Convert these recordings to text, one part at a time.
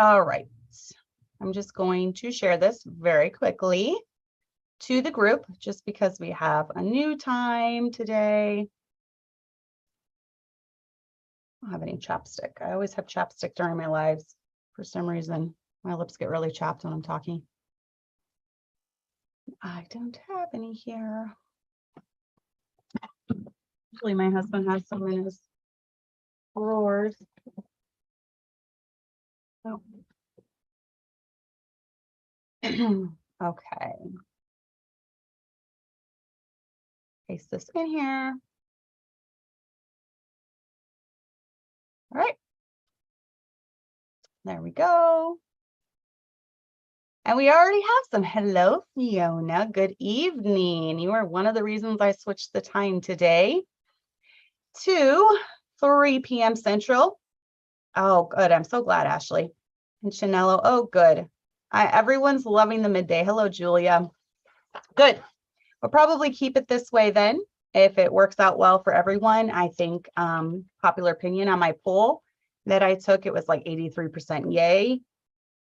All right. I'm just going to share this very quickly to the group just because we have a new time today. I don't have any chapstick. I always have chapstick during my lives. For some reason, my lips get really chapped when I'm talking. I don't have any here. Usually my husband has some in his drawers. Oh. Okay. Paste this in here. All right. There we go. And we already have some. Hello, Fiona. Good evening. You are one of the reasons I switched the time today to 3 p.m. Central. Oh, good. I'm so glad, Ashley. And Chanello. Oh, good. Everyone's loving the midday. Hello, Julia. Good. We'll probably keep it this way then. If it works out well for everyone, I think popular opinion on my poll that I took, it was like 83% yay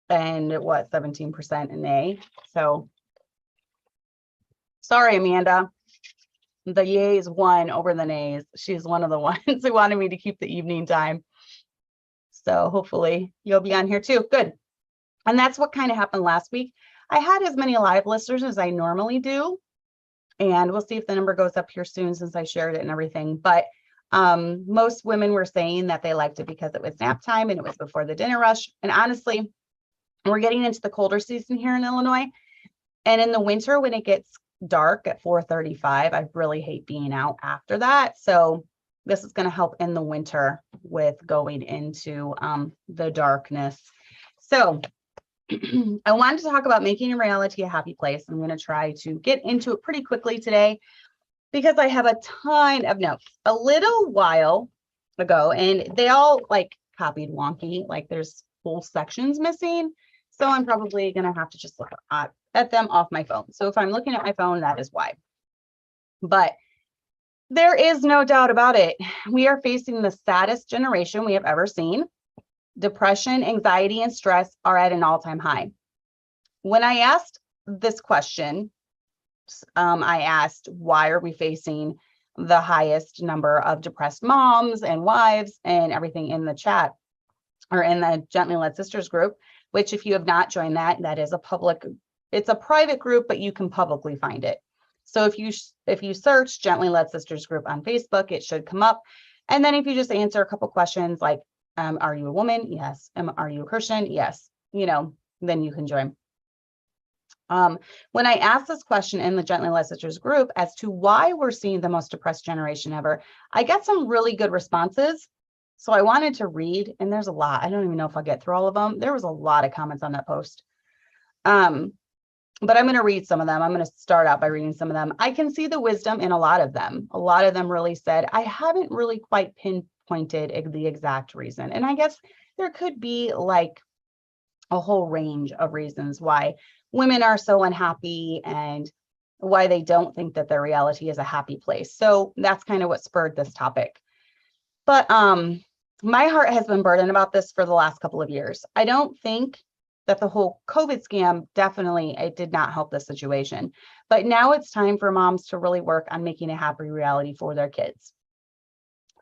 and what, 17% nay. So sorry, Amanda. The yays won over the nays. She's one of the ones who wanted me to keep the evening time. So hopefully you'll be on here too. Good. And that's what kind of happened last week. I had as many live listeners as I normally do. And we'll see if the number goes up here soon since I shared it and everything. But most women were saying that they liked it because it was nap time and it was before the dinner rush. And honestly, we're getting into the colder season here in Illinois. And in the winter, when it gets dark at 4:35, I really hate being out after that. So this is going to help in the winter with going into the darkness. So I wanted to talk about making your reality a happy place. I'm going to try to get into it pretty quickly today because I have a ton of notes. A little while ago, and they all like copied wonky, like there's whole sections missing. So I'm probably going to have to just look at them off my phone. So if I'm looking at my phone, that is why. But there is no doubt about it. We are facing the saddest generation we have ever seen. Depression, anxiety, and stress are at an all-time high. When I asked this question, I asked, why are we facing the highest number of depressed moms and wives and everything in the chat or in the Gently Led Sisters group, which if you have not joined that is a public, it's a private group, but you can publicly find it. So if you search Gently Led Sisters group on Facebook, it should come up. And then if you just answer a couple questions like, are you a woman? Yes. Are you a Christian? Yes. Then you can join. When I asked this question in the Gently Led Sisters group as to why we're seeing the most depressed generation ever, I got some really good responses. So I wanted to read, and there's a lot. I don't even know if I'll get through all of them. There was a lot of comments on that post. But I'm going to read some of them. I'm going to start out by reading some of them. I can see the wisdom in a lot of them. A lot of them really said, I haven't really quite pinpointed the exact reason. And I guess there could be like a whole range of reasons why women are so unhappy and why they don't think that their reality is a happy place. So that's kind of what spurred this topic. But my heart has been burdened about this for the last couple of years. I don't think that the whole COVID scam, definitely, it did not help the situation. But now it's time for moms to really work on making a happy reality for their kids.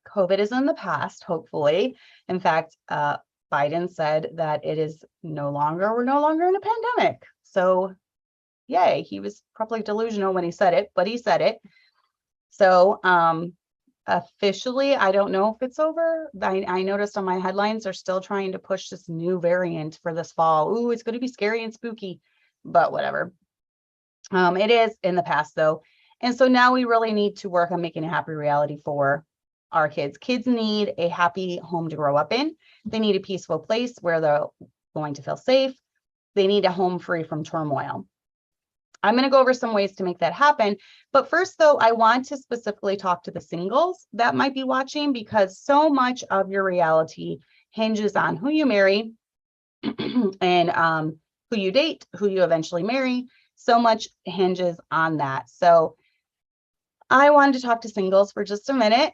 COVID is in the past, hopefully. In fact, Biden said that it is we're no longer in a pandemic. So yay, he was probably delusional when he said it, but he said it. So officially, I don't know if it's over. I noticed on my headlines, they're still trying to push this new variant for this fall. Ooh, it's going to be scary and spooky, but whatever. It is in the past though. And so now we really need to work on making a happy reality for our kids. Kids need a happy home to grow up in. They need a peaceful place where they're going to feel safe. They need a home free from turmoil. I'm going to go over some ways to make that happen. But first, though, I want to specifically talk to the singles that might be watching, because so much of your reality hinges on who you marry and who you date, who you eventually marry. So much hinges on that. So I wanted to talk to singles for just a minute.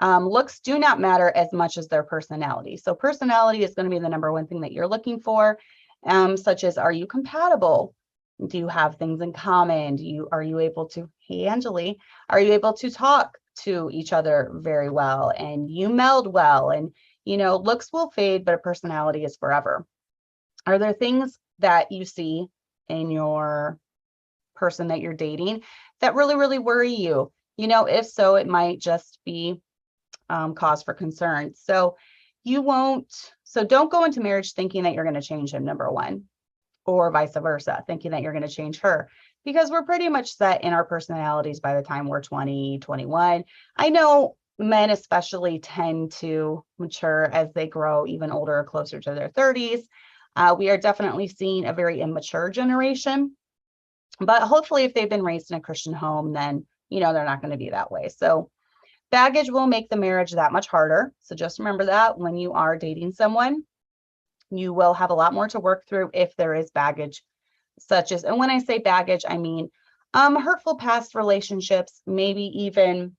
Looks do not matter as much as their personality. So personality is going to be the number one thing that you're looking for, such as, are you compatible? Do you have things in common? Are you able to, hey, Angeli, are you able to talk to each other very well, and you meld well? And, looks will fade, but a personality is forever. Are there things that you see in your person that you're dating that really, really worry you? If so, it might just be cause for concern. So don't go into marriage thinking that you're going to change him, number one, or vice versa, thinking that you're going to change her, because we're pretty much set in our personalities by the time we're 20, 21. I know men especially tend to mature as they grow even older or closer to their 30s. We are definitely seeing a very immature generation, but hopefully if they've been raised in a Christian home, then, they're not going to be that way. So baggage will make the marriage that much harder. So just remember that when you are dating someone, you will have a lot more to work through if there is baggage, such as, and when I say baggage, I mean hurtful past relationships, maybe even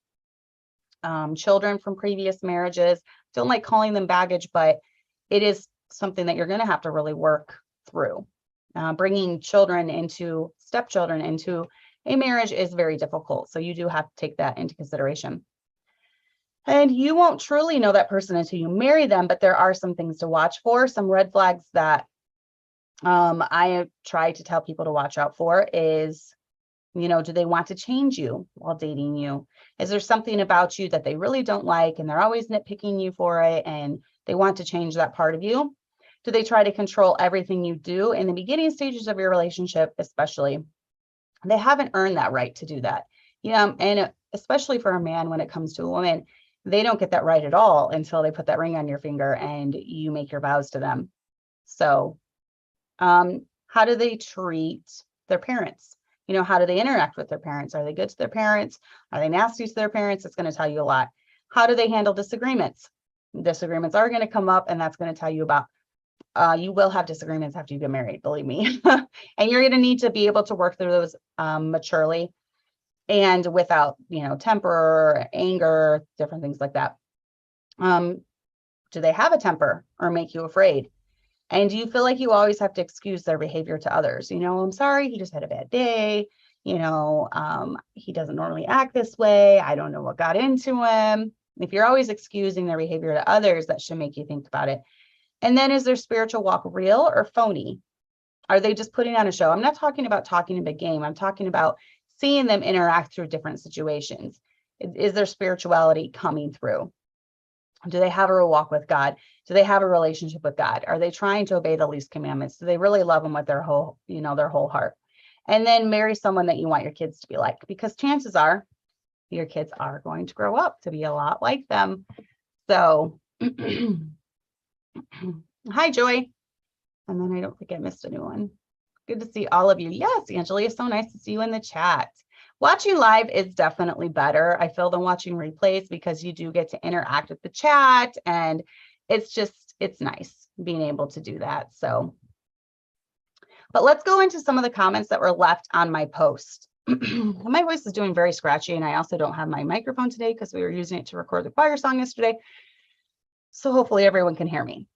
children from previous marriages. Don't like calling them baggage, but it is something that you're going to have to really work through. Bringing stepchildren into a marriage is very difficult. So you do have to take that into consideration. And you won't truly know that person until you marry them, but there are some things to watch for, some red flags that I try to tell people to watch out for is, do they want to change you while dating you? Is there something about you that they really don't like and they're always nitpicking you for it and they want to change that part of you? Do they try to control everything you do in the beginning stages of your relationship, especially? They haven't earned that right to do that. And especially for a man, when it comes to a woman, they don't get that right at all until they put that ring on your finger and you make your vows to them. So how do they treat their parents? How do they interact with their parents? Are they good to their parents? Are they nasty to their parents? It's going to tell you a lot. How do they handle disagreements? Disagreements are going to come up, and that's going to tell you about, you will have disagreements after you get married, believe me. And you're going to need to be able to work through those maturely and without, temper, anger, different things like that. Do they have a temper or make you afraid? And do you feel like you always have to excuse their behavior to others? I'm sorry, he just had a bad day. He doesn't normally act this way. I don't know what got into him. If you're always excusing their behavior to others, that should make you think about it. And then, is their spiritual walk real or phony? Are they just putting on a show? I'm not talking about talking a big game. I'm talking about seeing them interact through different situations. Is their spirituality coming through? Do they have a real walk with God? Do they have a relationship with God? Are they trying to obey the least commandments? Do they really love him with their whole heart? And then marry someone that you want your kids to be like, because chances are your kids are going to grow up to be a lot like them. So hi, Joy. And then I don't think I missed a new one. Good to see all of you. Yes, Angela, it's so nice to see you in the chat. Watching live is definitely better, I feel, than watching replays, because you do get to interact with the chat, and it's nice being able to do that. So, but let's go into some of the comments that were left on my post. My voice is doing very scratchy, and I also don't have my microphone today because we were using it to record the choir song yesterday. So hopefully everyone can hear me.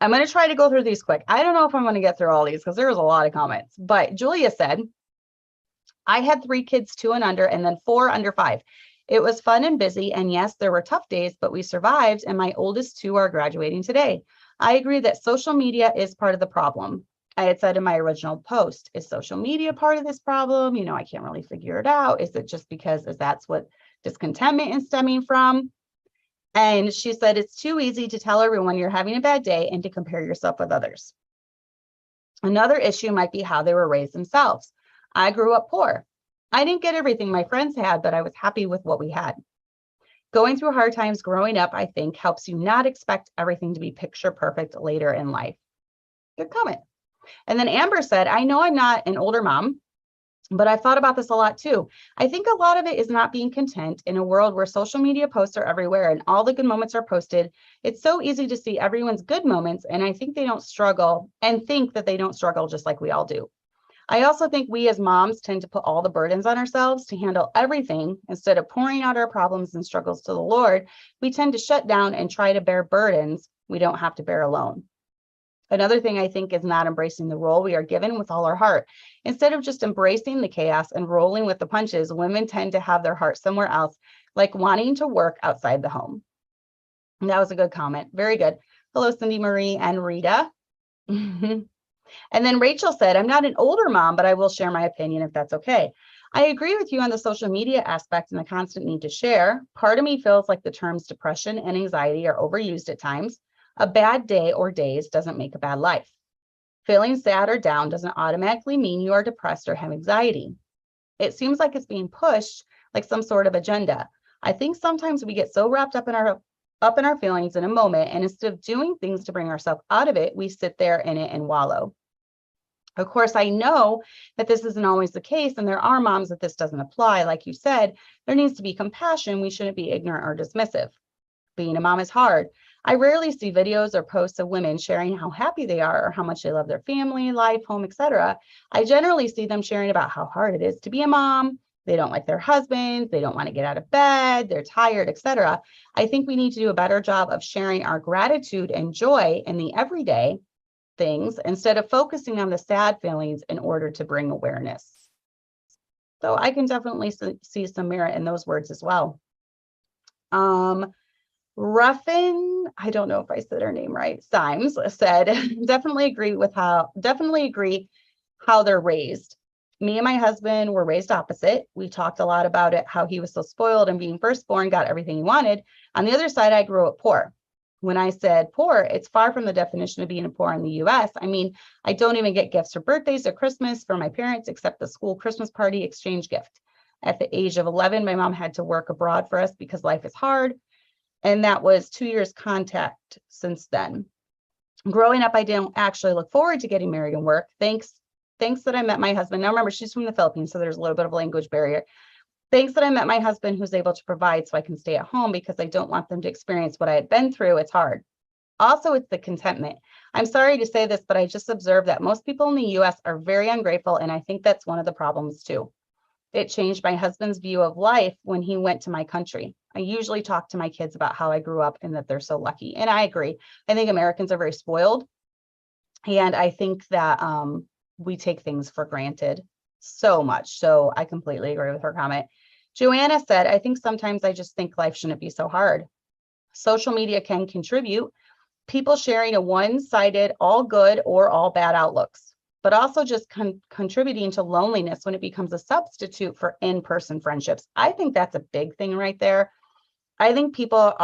I'm going to try to go through these quick. I don't know if I'm going to get through all these because there was a lot of comments, but Julia said, I had 3 kids, 2 and under, and then 4 under 5. It was fun and busy, and yes, there were tough days, but we survived, and my oldest 2 are graduating today. I agree that social media is part of the problem. I had said in my original post, is social media part of this problem? I can't really figure it out. Is it just because that's what discontentment is stemming from? And she said, it's too easy to tell everyone you're having a bad day and to compare yourself with others. Another issue might be how they were raised themselves. I grew up poor. I didn't get everything my friends had, but I was happy with what we had. Going through hard times growing up, I think, helps you not expect everything to be picture perfect later in life. Good comment. And then Amber said, I know I'm not an older mom, but I've thought about this a lot too. I think a lot of it is not being content in a world where social media posts are everywhere and all the good moments are posted. It's so easy to see everyone's good moments, and I think they don't struggle just like we all do. I also think we as moms tend to put all the burdens on ourselves to handle everything. Instead of pouring out our problems and struggles to the Lord, we tend to shut down and try to bear burdens we don't have to bear alone. Another thing I think is not embracing the role we are given with all our heart. Instead of just embracing the chaos and rolling with the punches, women tend to have their heart somewhere else, like wanting to work outside the home. And that was a good comment. Very good. Hello, Cindy Marie and Rita. And then Rachel said, I'm not an older mom, but I will share my opinion if that's okay. I agree with you on the social media aspect and the constant need to share. Part of me feels like the terms depression and anxiety are overused at times. A bad day or days doesn't make a bad life. Feeling sad or down doesn't automatically mean you are depressed or have anxiety. It seems like it's being pushed like some sort of agenda. I think sometimes we get so wrapped up in our feelings in a moment, and instead of doing things to bring ourselves out of it, we sit there in it and wallow. Of course, I know that this isn't always the case, and there are moms that this doesn't apply. Like you said, there needs to be compassion. We shouldn't be ignorant or dismissive. Being a mom is hard. I rarely see videos or posts of women sharing how happy they are or how much they love their family, life, home, etc. I generally see them sharing about how hard it is to be a mom. They don't like their husbands. They don't want to get out of bed. They're tired, etc. I think we need to do a better job of sharing our gratitude and joy in the everyday things instead of focusing on the sad feelings in order to bring awareness. So I can definitely see some merit in those words as well. Ruffin, I don't know if I said her name right, Symes said, definitely agree how they're raised. Me and my husband were raised opposite. We talked a lot about it, how he was so spoiled and being firstborn, got everything he wanted. On the other side, I grew up poor. When I said poor, it's far from the definition of being poor in the US. I mean, I don't even get gifts for birthdays or Christmas from my parents, except the school Christmas party exchange gift. At the age of 11, my mom had to work abroad for us because life is hard. And that was 2 years contact since then. Growing up, I didn't actually look forward to getting married and work. Thanks that I met my husband. Now remember, she's from the Philippines, so there's a little bit of a language barrier. Thanks that I met my husband who's able to provide so I can stay at home because I don't want them to experience what I had been through. It's hard. Also, it's the contentment. I'm sorry to say this, but I just observed that most people in the US are very ungrateful, and I think that's one of the problems too. It changed my husband's view of life when he went to my country. I usually talk to my kids about how I grew up and that they're so lucky. And I agree. I think Americans are very spoiled. And I think that we take things for granted so much. So I completely agree with her comment. Joanna said, I think sometimes I just think life shouldn't be so hard. Social media can contribute. People sharing a one-sided, all good or all bad outlooks, but also just contributing to loneliness when it becomes a substitute for in-person friendships. I think that's a big thing right there. I think people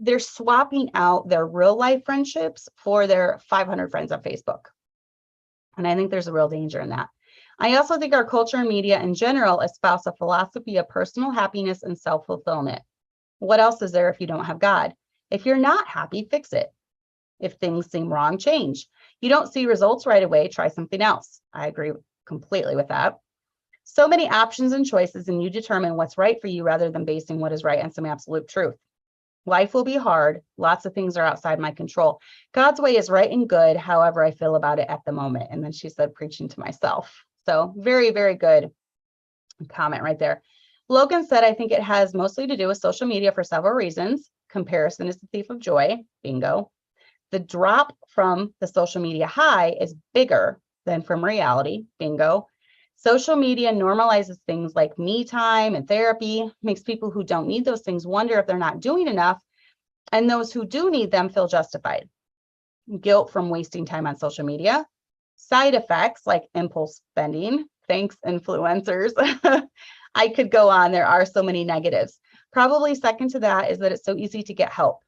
they're swapping out their real life friendships for their 500 friends on Facebook. And I think there's a real danger in that. I also think our culture and media in general espouse a philosophy of personal happiness and self-fulfillment. What else is there if you don't have God? If you're not happy, fix it. If things seem wrong, change. You don't see results right away, try something else. I agree completely with that. So many options and choices, and you determine what's right for you rather than basing what is right on some absolute truth. Life will be hard. Lots of things are outside my control. God's way is right and good, however I feel about it at the moment. And then she said, preaching to myself. So very, very good comment right there. Logan said, I think it has mostly to do with social media for several reasons. Comparison is the thief of joy. Bingo. The drop from the social media high is bigger than from reality. Bingo. Social media normalizes things like me time and therapy, makes people who don't need those things wonder if they're not doing enough, and those who do need them feel justified. Guilt from wasting time on social media. Side effects like impulse spending. Thanks, influencers. I could go on. There are so many negatives. Probably second to that is that it's so easy to get help.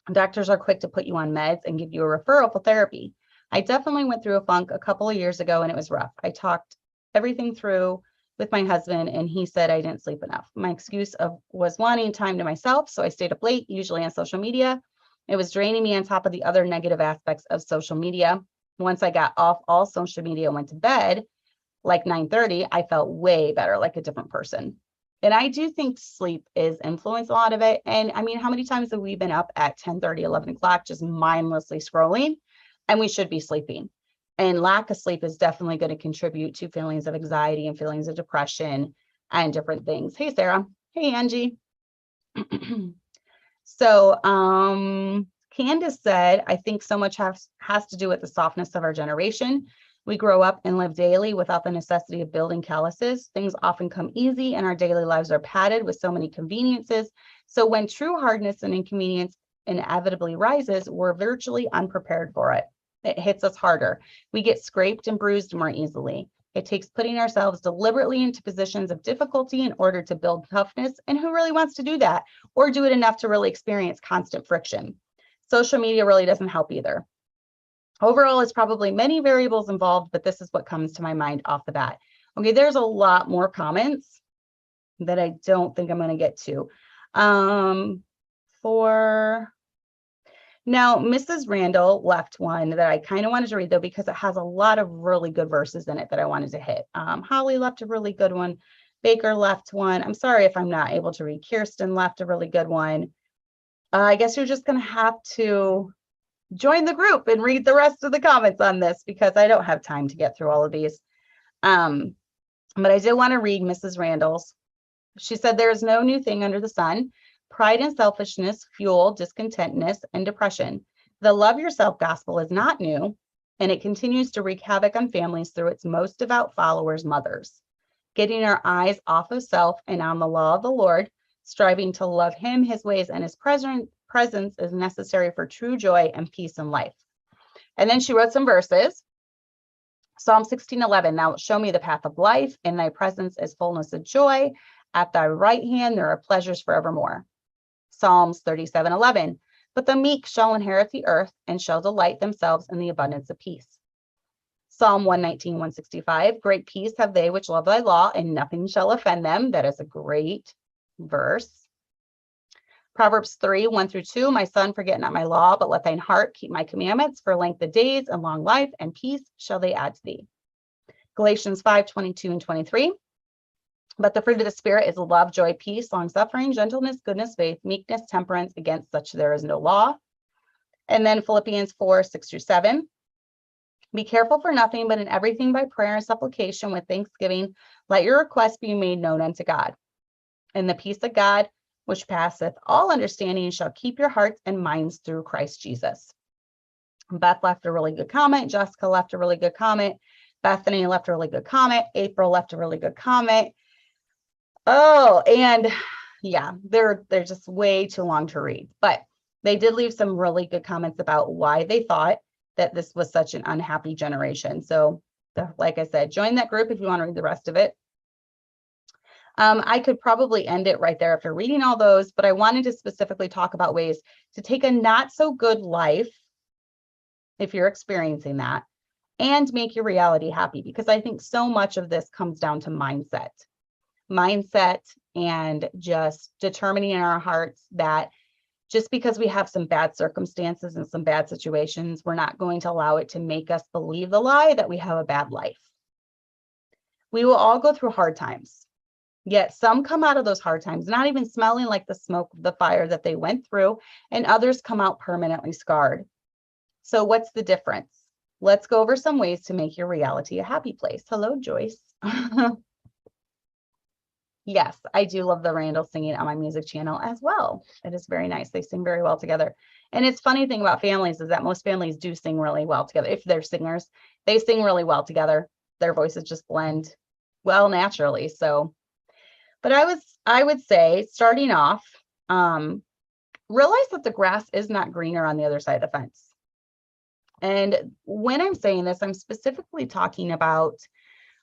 Doctors are quick to put you on meds and give you a referral for therapy. I definitely went through a funk a couple of years ago and it was rough. I talked everything through with my husband and he said I didn't sleep enough. My excuse was wanting time to myself, so I stayed up late, usually on social media. It was draining me on top of the other negative aspects of social media. Once I got off all social media and went to bed, like 9:30, I felt way better, like a different person. And I do think sleep is influenced a lot of it. And I mean, how many times have we been up at 10:30, 11 o'clock, just mindlessly scrolling, and we should be sleeping? And lack of sleep is definitely going to contribute to feelings of anxiety and feelings of depression and different things. Hey, Sarah. Hey, Angie. So, Candace said, I think so much has to do with the softness of our generation. We grow up and live daily without the necessity of building calluses. Things often come easy and our daily lives are padded with so many conveniences. So when true hardness and inconvenience inevitably rises, we're virtually unprepared for it. It hits us harder. We get scraped and bruised more easily. It takes putting ourselves deliberately into positions of difficulty in order to build toughness. And who really wants to do that or do it enough to really experience constant friction? Social media really doesn't help either. Overall, it's probably many variables involved, but this is what comes to my mind off the bat. Okay, there's a lot more comments that I don't think I'm going to get to. Now, Mrs. Randall left one that I kind of wanted to read, though, because it has a lot of really good verses in it that I wanted to hit. Holly left a really good one. Baker left one. I'm sorry if I'm not able to read. Kirsten left a really good one. I guess you're just going to have to join the group and read the rest of the comments on this because I don't have time to get through all of these. But I did want to read Mrs. Randall's. She said, there is no new thing under the sun. Pride and selfishness fuel discontentness and depression. The love yourself gospel is not new, and it continues to wreak havoc on families through its most devout followers, mothers. Getting our eyes off of self and on the law of the Lord, striving to love him, his ways, and his presence is necessary for true joy and peace in life. And then she wrote some verses. Psalm 16:11, now show me the path of life. In thy presence is fullness of joy. At thy right hand there are pleasures forevermore. Psalms 37:11, but the meek shall inherit the earth and shall delight themselves in the abundance of peace. Psalm 119:165, great peace have they which love thy law, and nothing shall offend them. That is a great verse. Proverbs 3:1-2, my son, forget not my law, but let thine heart keep my commandments. For length of days and long life and peace shall they add to thee. Galatians 5:22-23, but the fruit of the Spirit is love, joy, peace, long-suffering, gentleness, goodness, faith, meekness, temperance. Against such there is no law. And then Philippians 4:6-7. Be careful for nothing, but in everything by prayer and supplication with thanksgiving, let your requests be made known unto God. And the peace of God, which passeth all understanding, shall keep your hearts and minds through Christ Jesus. Beth left a really good comment. Jessica left a really good comment. Bethany left a really good comment. April left a really good comment. Oh, and yeah, they're just way too long to read, but they did leave some really good comments about why they thought that this was such an unhappy generation. So like I said, join that group if you want to read the rest of it. I could probably end it right there after reading all those, but I wanted to specifically talk about ways to take a not so good life, if you're experiencing that, and make your reality happy, because I think so much of this comes down to mindset and just determining in our hearts that just because we have some bad circumstances and some bad situations, we're not going to allow it to make us believe the lie that we have a bad life. We will all go through hard times, yet some come out of those hard times not even smelling like the smoke of the fire that they went through, and others come out permanently scarred. So what's the difference? Let's go over some ways to make your reality a happy place. Hello, Joyce. Yes, I do love the Randall singing on my music channel as well. It is very nice. They sing very well together. And it's funny thing about families is that most families do sing really well together. If they're singers, they sing really well together. Their voices just blend well naturally. So, but I would say starting off, realize that the grass is not greener on the other side of the fence. And when I'm saying this, I'm specifically talking about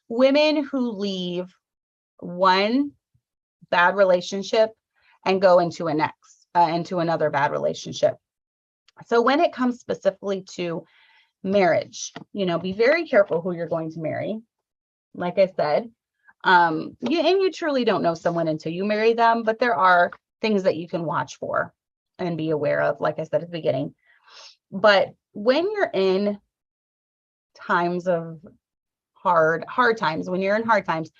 women who leave one bad relationship and go into another bad relationship. So when it comes specifically to marriage, be very careful who you're going to marry. Like I said, you truly don't know someone until you marry them, but there are things that you can watch for and be aware of, like I said at the beginning. But when you're in times of hard times, when you're in hard times,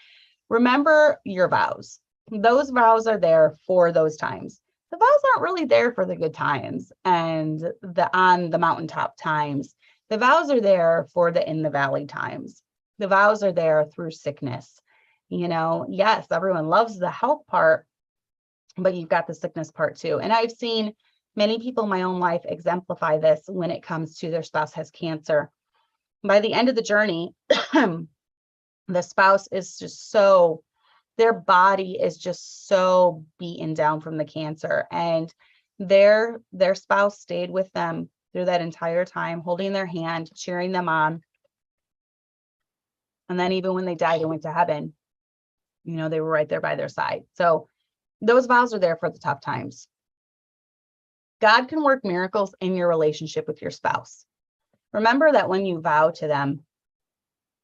remember your vows. Those vows are there for those times. The vows aren't really there for the good times and on the mountaintop times. The vows are there for the in the valley times. The vows are there through sickness. Yes, everyone loves the health part, but you've got the sickness part too. And I've seen many people in my own life exemplify this when it comes to their spouse has cancer. By the end of the journey, the spouse is just so, their body is just so beaten down from the cancer, and their spouse stayed with them through that entire time, holding their hand, cheering them on. And then even when they died and went to heaven, they were right there by their side. So those vows are there for the tough times. God can work miracles in your relationship with your spouse. Remember that when you vow to them,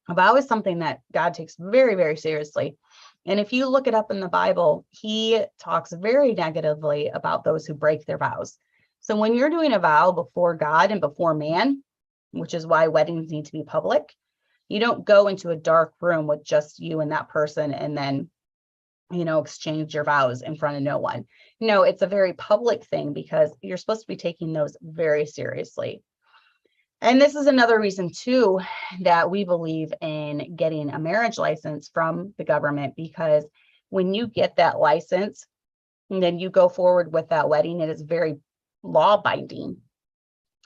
a vow is something that God takes very, very seriously. And if you look it up in the Bible, he talks very negatively about those who break their vows. So when you're doing a vow before God and before man, which is why weddings need to be public, you don't go into a dark room with just you and that person and then, exchange your vows in front of no one. No, it's a very public thing because you're supposed to be taking those very seriously. And this is another reason too that we believe in getting a marriage license from the government, because when you get that license and then you go forward with that wedding, it is very law binding.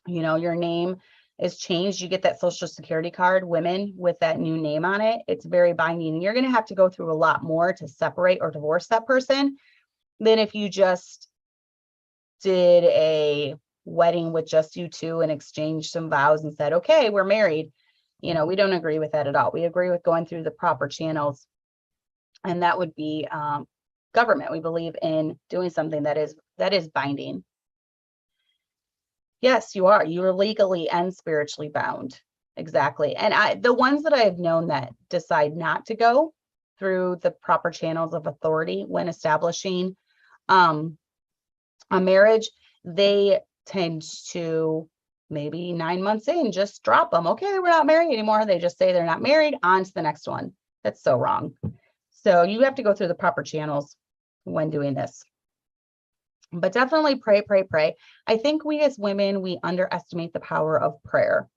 Your name is changed. You get that social security card, women with that new name on it. It's very binding. And you're going to have to go through a lot more to separate or divorce that person than if you just did a wedding with just you two and exchanged some vows and said, okay, we're married. We don't agree with that at all. We agree with going through the proper channels. And that would be government. We believe in doing something that is binding. Yes, you are. You are legally and spiritually bound. Exactly. And the ones that I've known that decide not to go through the proper channels of authority when establishing a marriage, they tend to maybe 9 months in, just drop them. Okay, we're not married anymore. They just say they're not married, on to the next one. That's so wrong. So you have to go through the proper channels when doing this. But definitely pray, pray, pray. I think we as women, we underestimate the power of prayer.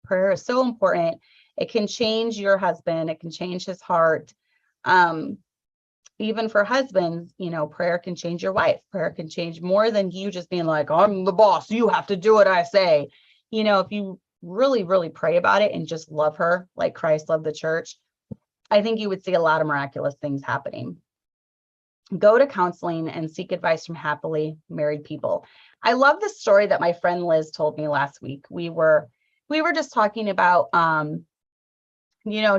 Prayer is so important. It can change your husband. It can change his heart. Even for husbands, prayer can change your wife. Prayer can change more than you just being like, I'm the boss, you have to do what I say. If you really, really pray about it and just love her like Christ loved the church, I think you would see a lot of miraculous things happening. Go to counseling and seek advice from happily married people. I love the story that my friend Liz told me last week. We were just talking about,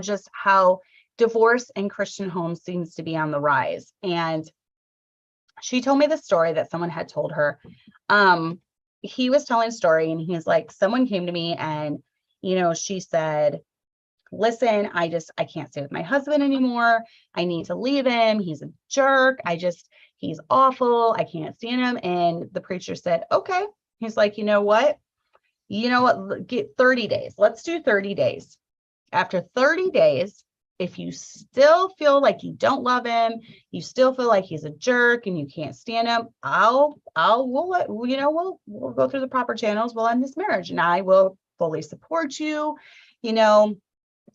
just how divorce in Christian homes seems to be on the rise. And she told me the story that someone had told her. He was telling a story and he's like, someone came to me and, she said, listen, I can't stay with my husband anymore. I need to leave him. He's a jerk. He's awful. I can't stand him. And the preacher said, okay. He's like, you know what? Get 30 days. Let's do 30 days. After 30 days, if you still feel like you don't love him, you still feel like he's a jerk and you can't stand him, we'll go through the proper channels. We'll end this marriage and I will fully support you.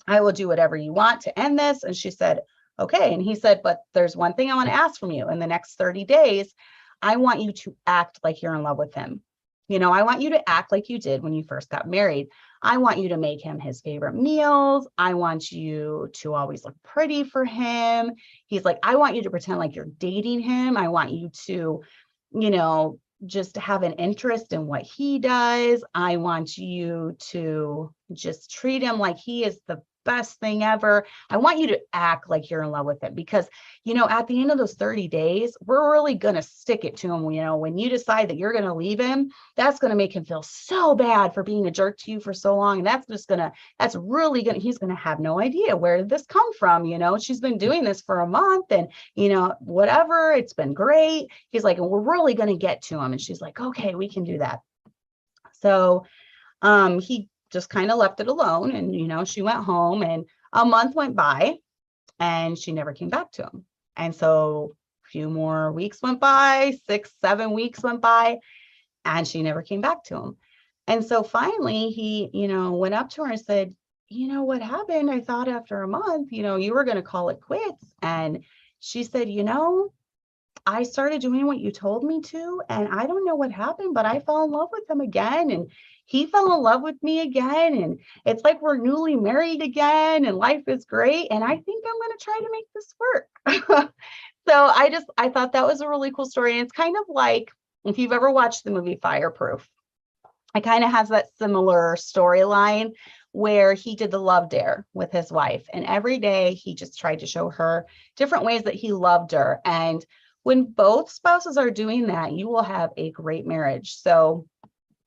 I will do whatever you want to end this. And she said, okay. And he said, but there's one thing I want to ask from you. In the next 30 days, I want you to act like you're in love with him. I want you to act like you did when you first got married. I want you to make him his favorite meals. I want you to always look pretty for him. He's like, I want you to pretend like you're dating him. I want you to, just have an interest in what he does. I want you to just treat him like he is the best thing ever. I want you to act like you're in love with him because, at the end of those 30 days, we're really going to stick it to him. When you decide that you're going to leave him, that's going to make him feel so bad for being a jerk to you for so long. And he's going to have no idea where did this come from. She's been doing this for a month and, whatever, it's been great. He's like, and we're really going to get to him. And she's like, okay, we can do that. So, he just kind of left it alone. And, she went home and a month went by and she never came back to him. And so a few more weeks went by, 6-7 weeks went by, and she never came back to him. And so finally he, went up to her and said, what happened? I thought after a month, you were going to call it quits. And she said, I started doing what you told me to, and I don't know what happened, but I fell in love with him again, and he fell in love with me again, and it's like we're newly married again, and life is great, and I think I'm going to try to make this work. So I thought that was a really cool story. And it's kind of like, if you've ever watched the movie Fireproof, it kind of has that similar storyline where he did the love dare with his wife, and every day he just tried to show her different ways that he loved her. And when both spouses are doing that, you will have a great marriage. So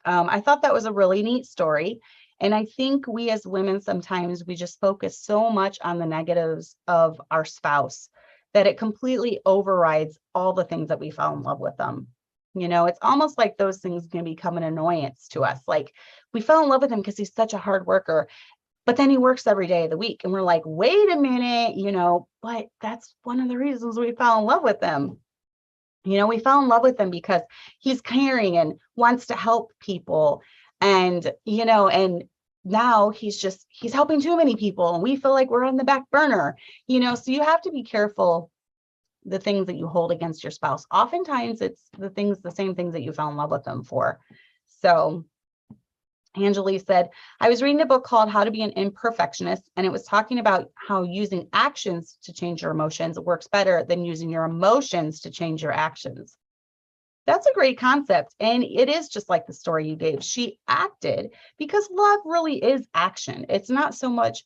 I thought that was a really neat story. And I think we as women, sometimes we just focus so much on the negatives of our spouse that it completely overrides all the things that we fell in love with them. It's almost like those things can become an annoyance to us. Like, we fell in love with him because he's such a hard worker, but then he works every day of the week. And we're like, wait a minute, but that's one of the reasons we fell in love with him. We fell in love with him because he's caring and wants to help people. And, and now he's helping too many people, and we feel like we're on the back burner, so you have to be careful the things that you hold against your spouse. Oftentimes it's the same things that you fell in love with them for. So Angeli said, I was reading a book called How to Be an Imperfectionist, and it was talking about how using actions to change your emotions works better than using your emotions to change your actions. That's a great concept. And it is just like the story you gave. She acted because love really is action. It's not so much,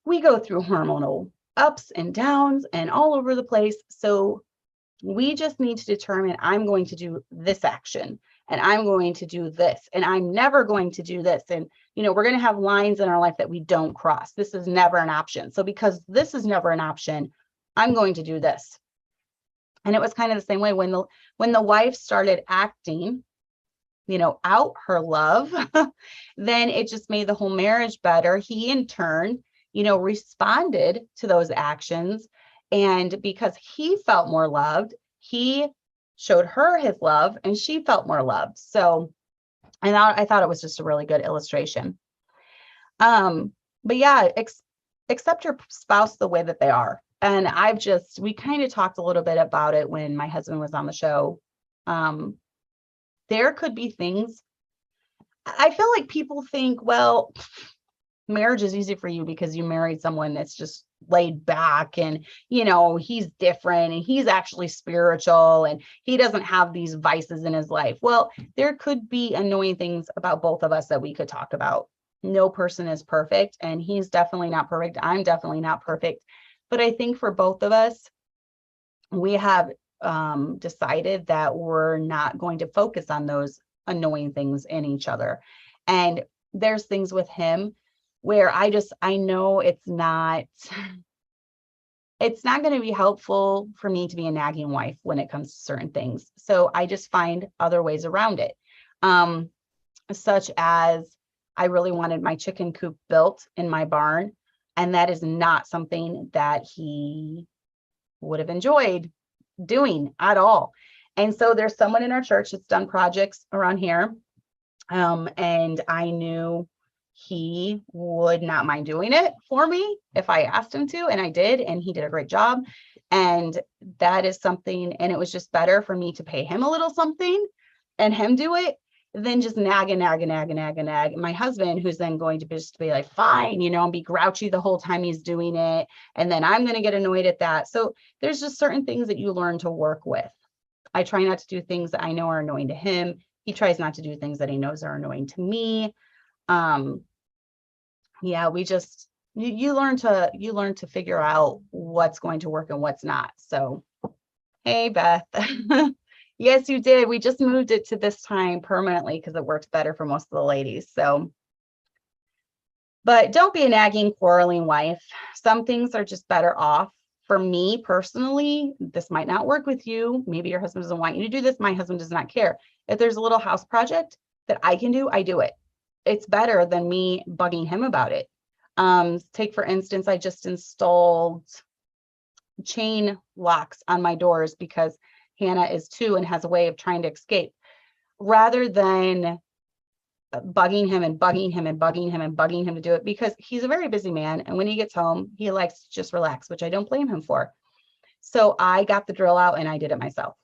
we go through hormonal ups and downs and all over the place. So we just need to determine, I'm going to do this action, and I'm going to do this, and I'm never going to do this. And, we're going to have lines in our life that we don't cross. This is never an option. So because this is never an option, I'm going to do this. And it was kind of the same way when the wife started acting, out her love, then it just made the whole marriage better. He in turn, responded to those actions. And because he felt more loved, he showed her his love, and she felt more loved. So, and I thought it was just a really good illustration. But yeah, accept your spouse the way that they are. And we kind of talked a little bit about it when my husband was on the show. There could be things, I feel like people think, well, marriage is easy for you because you married someone that's just laid back, and he's different, and he's actually spiritual, and he doesn't have these vices in his life. Well, there could be annoying things about both of us that we could talk about. No person is perfect, and he's definitely not perfect. I'm definitely not perfect. But I think for both of us, we have decided that we're not going to focus on those annoying things in each other. And there's things with him where I know it's not going to be helpful for me to be a nagging wife when it comes to certain things. So I just find other ways around it. Such as, I really wanted my chicken coop built in my barn, and that is not something that he would have enjoyed doing at all. And so there's someone in our church that's done projects around here. And I knew he would not mind doing it for me if I asked him to, and I did, and he did a great job. And that is something, and it was just better for me to pay him a little something and him do it than just nag. My husband, who's then going to just be like, fine, and be grouchy the whole time he's doing it. And then I'm going to get annoyed at that. So there's just certain things that you learn to work with. I try not to do things that I know are annoying to him. He tries not to do things that he knows are annoying to me. Yeah, we just, you learn to figure out what's going to work and what's not. So, hey, Beth. Yes, you did. We just moved it to this time permanently because it works better for most of the ladies. So, but don't be a nagging, quarreling wife. Some things are just better off. For me personally, this might not work with you. Maybe your husband doesn't want you to do this. My husband does not care. If there's a little house project that I can do, I do it. It's better than me bugging him about it. Take, for instance, I just installed chain locks on my doors because Hannah is 2 and has a way of trying to escape. Rather than bugging him and bugging him and bugging him and bugging him to do it, because he's a very busy man. And when he gets home, he likes to just relax, which I don't blame him for. So I got the drill out and I did it myself.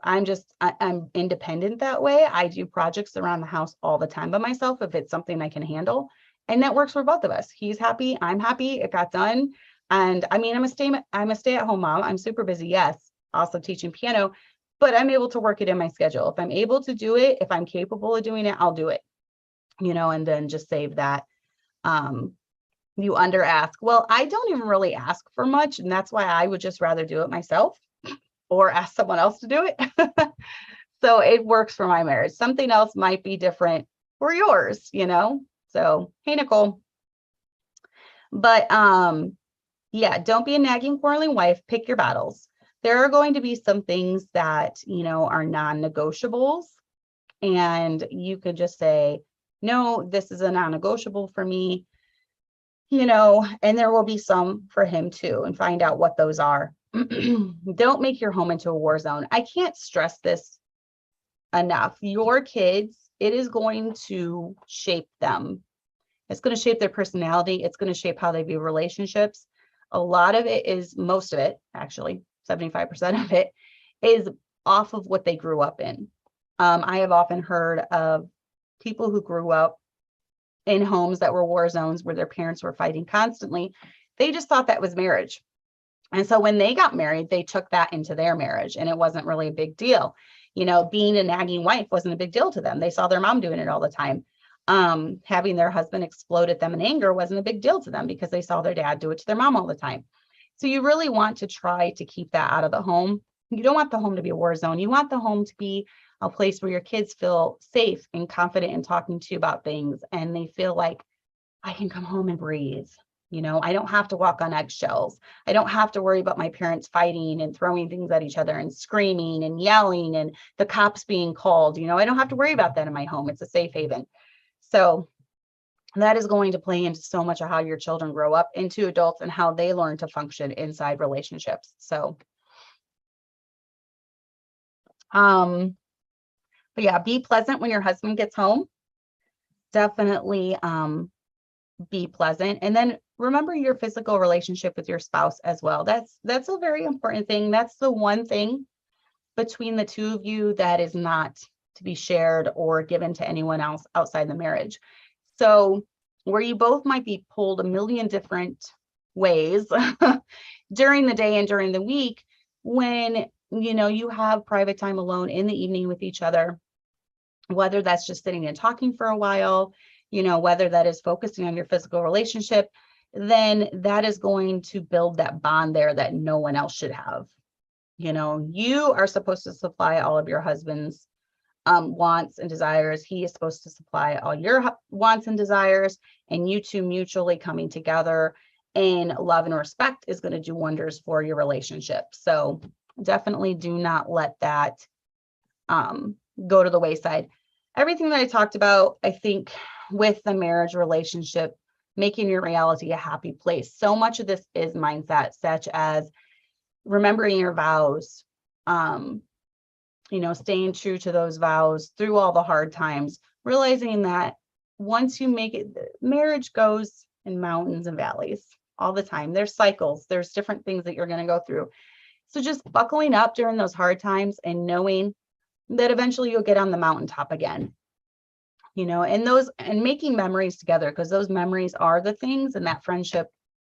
I'm independent that way. I do projects around the house all the time by myself if it's something I can handle. And that works for both of us. He's happy, I'm happy, it got done. And I mean, I'm a stay-at-home mom. I'm super busy, yes, also teaching piano, but I'm able to work it in my schedule. If I'm able to do it, if I'm capable of doing it, I'll do it, and then just save that. You under ask. Well, I don't even really ask for much. And that's why I would just rather do it myself or ask someone else to do it. So it works for my marriage. Something else might be different for yours, So, hey, Nicole. But yeah, don't be a nagging, quarreling wife. Pick your battles. There are going to be some things that, are non-negotiables. And you could just say, no, this is a non-negotiable for me, and there will be some for him too, and find out what those are. Don't make your home into a war zone. I can't stress this enough. Your kids, it is going to shape them. It's going to shape their personality. It's going to shape how they view relationships. A lot of it is, most of it, actually, 75% of it is off of what they grew up in. I have often heard of people who grew up in homes that were war zones where their parents were fighting constantly. They just thought that was marriage. And so when they got married, they took that into their marriage, and it wasn't really a big deal. Being a nagging wife wasn't a big deal to them. They saw their mom doing it all the time. Having their husband explode at them in anger wasn't a big deal to them because they saw their dad do it to their mom all the time. So you really want to try to keep that out of the home. You don't want the home to be a war zone. You want the home to be a place where your kids feel safe and confident in talking to you about things, and they feel like, I can come home and breathe. I don't have to walk on eggshells. I don't have to worry about my parents fighting and throwing things at each other and screaming and yelling and the cops being called. I don't have to worry about that in my home. It's a safe haven. So that is going to play into so much of how your children grow up into adults and how they learn to function inside relationships. So, but yeah, be pleasant when your husband gets home. Definitely be pleasant. And then remember your physical relationship with your spouse as well. That's a very important thing. That's the one thing between the two of you that is not to be shared or given to anyone else outside the marriage. So where you both might be pulled a million different ways during the day and during the week, when you have private time alone in the evening with each other, whether that's just sitting and talking for a while, whether that is focusing on your physical relationship, then that is going to build that bond there that no one else should have. You are supposed to supply all of your husband's wants and desires. He is supposed to supply all your wants and desires, and you two mutually coming together in love and respect is going to do wonders for your relationship. So definitely do not let that go to the wayside. Everything that I talked about, I think, with the marriage relationship, making your reality a happy place. So much of this is mindset, such as remembering your vows, staying true to those vows through all the hard times, realizing that once you make it, marriage goes in mountains and valleys all the time. There's cycles, there's different things that you're going to go through. So just buckling up during those hard times and knowing that eventually you'll get on the mountaintop again. And making memories together, because those memories are the things, and that friendship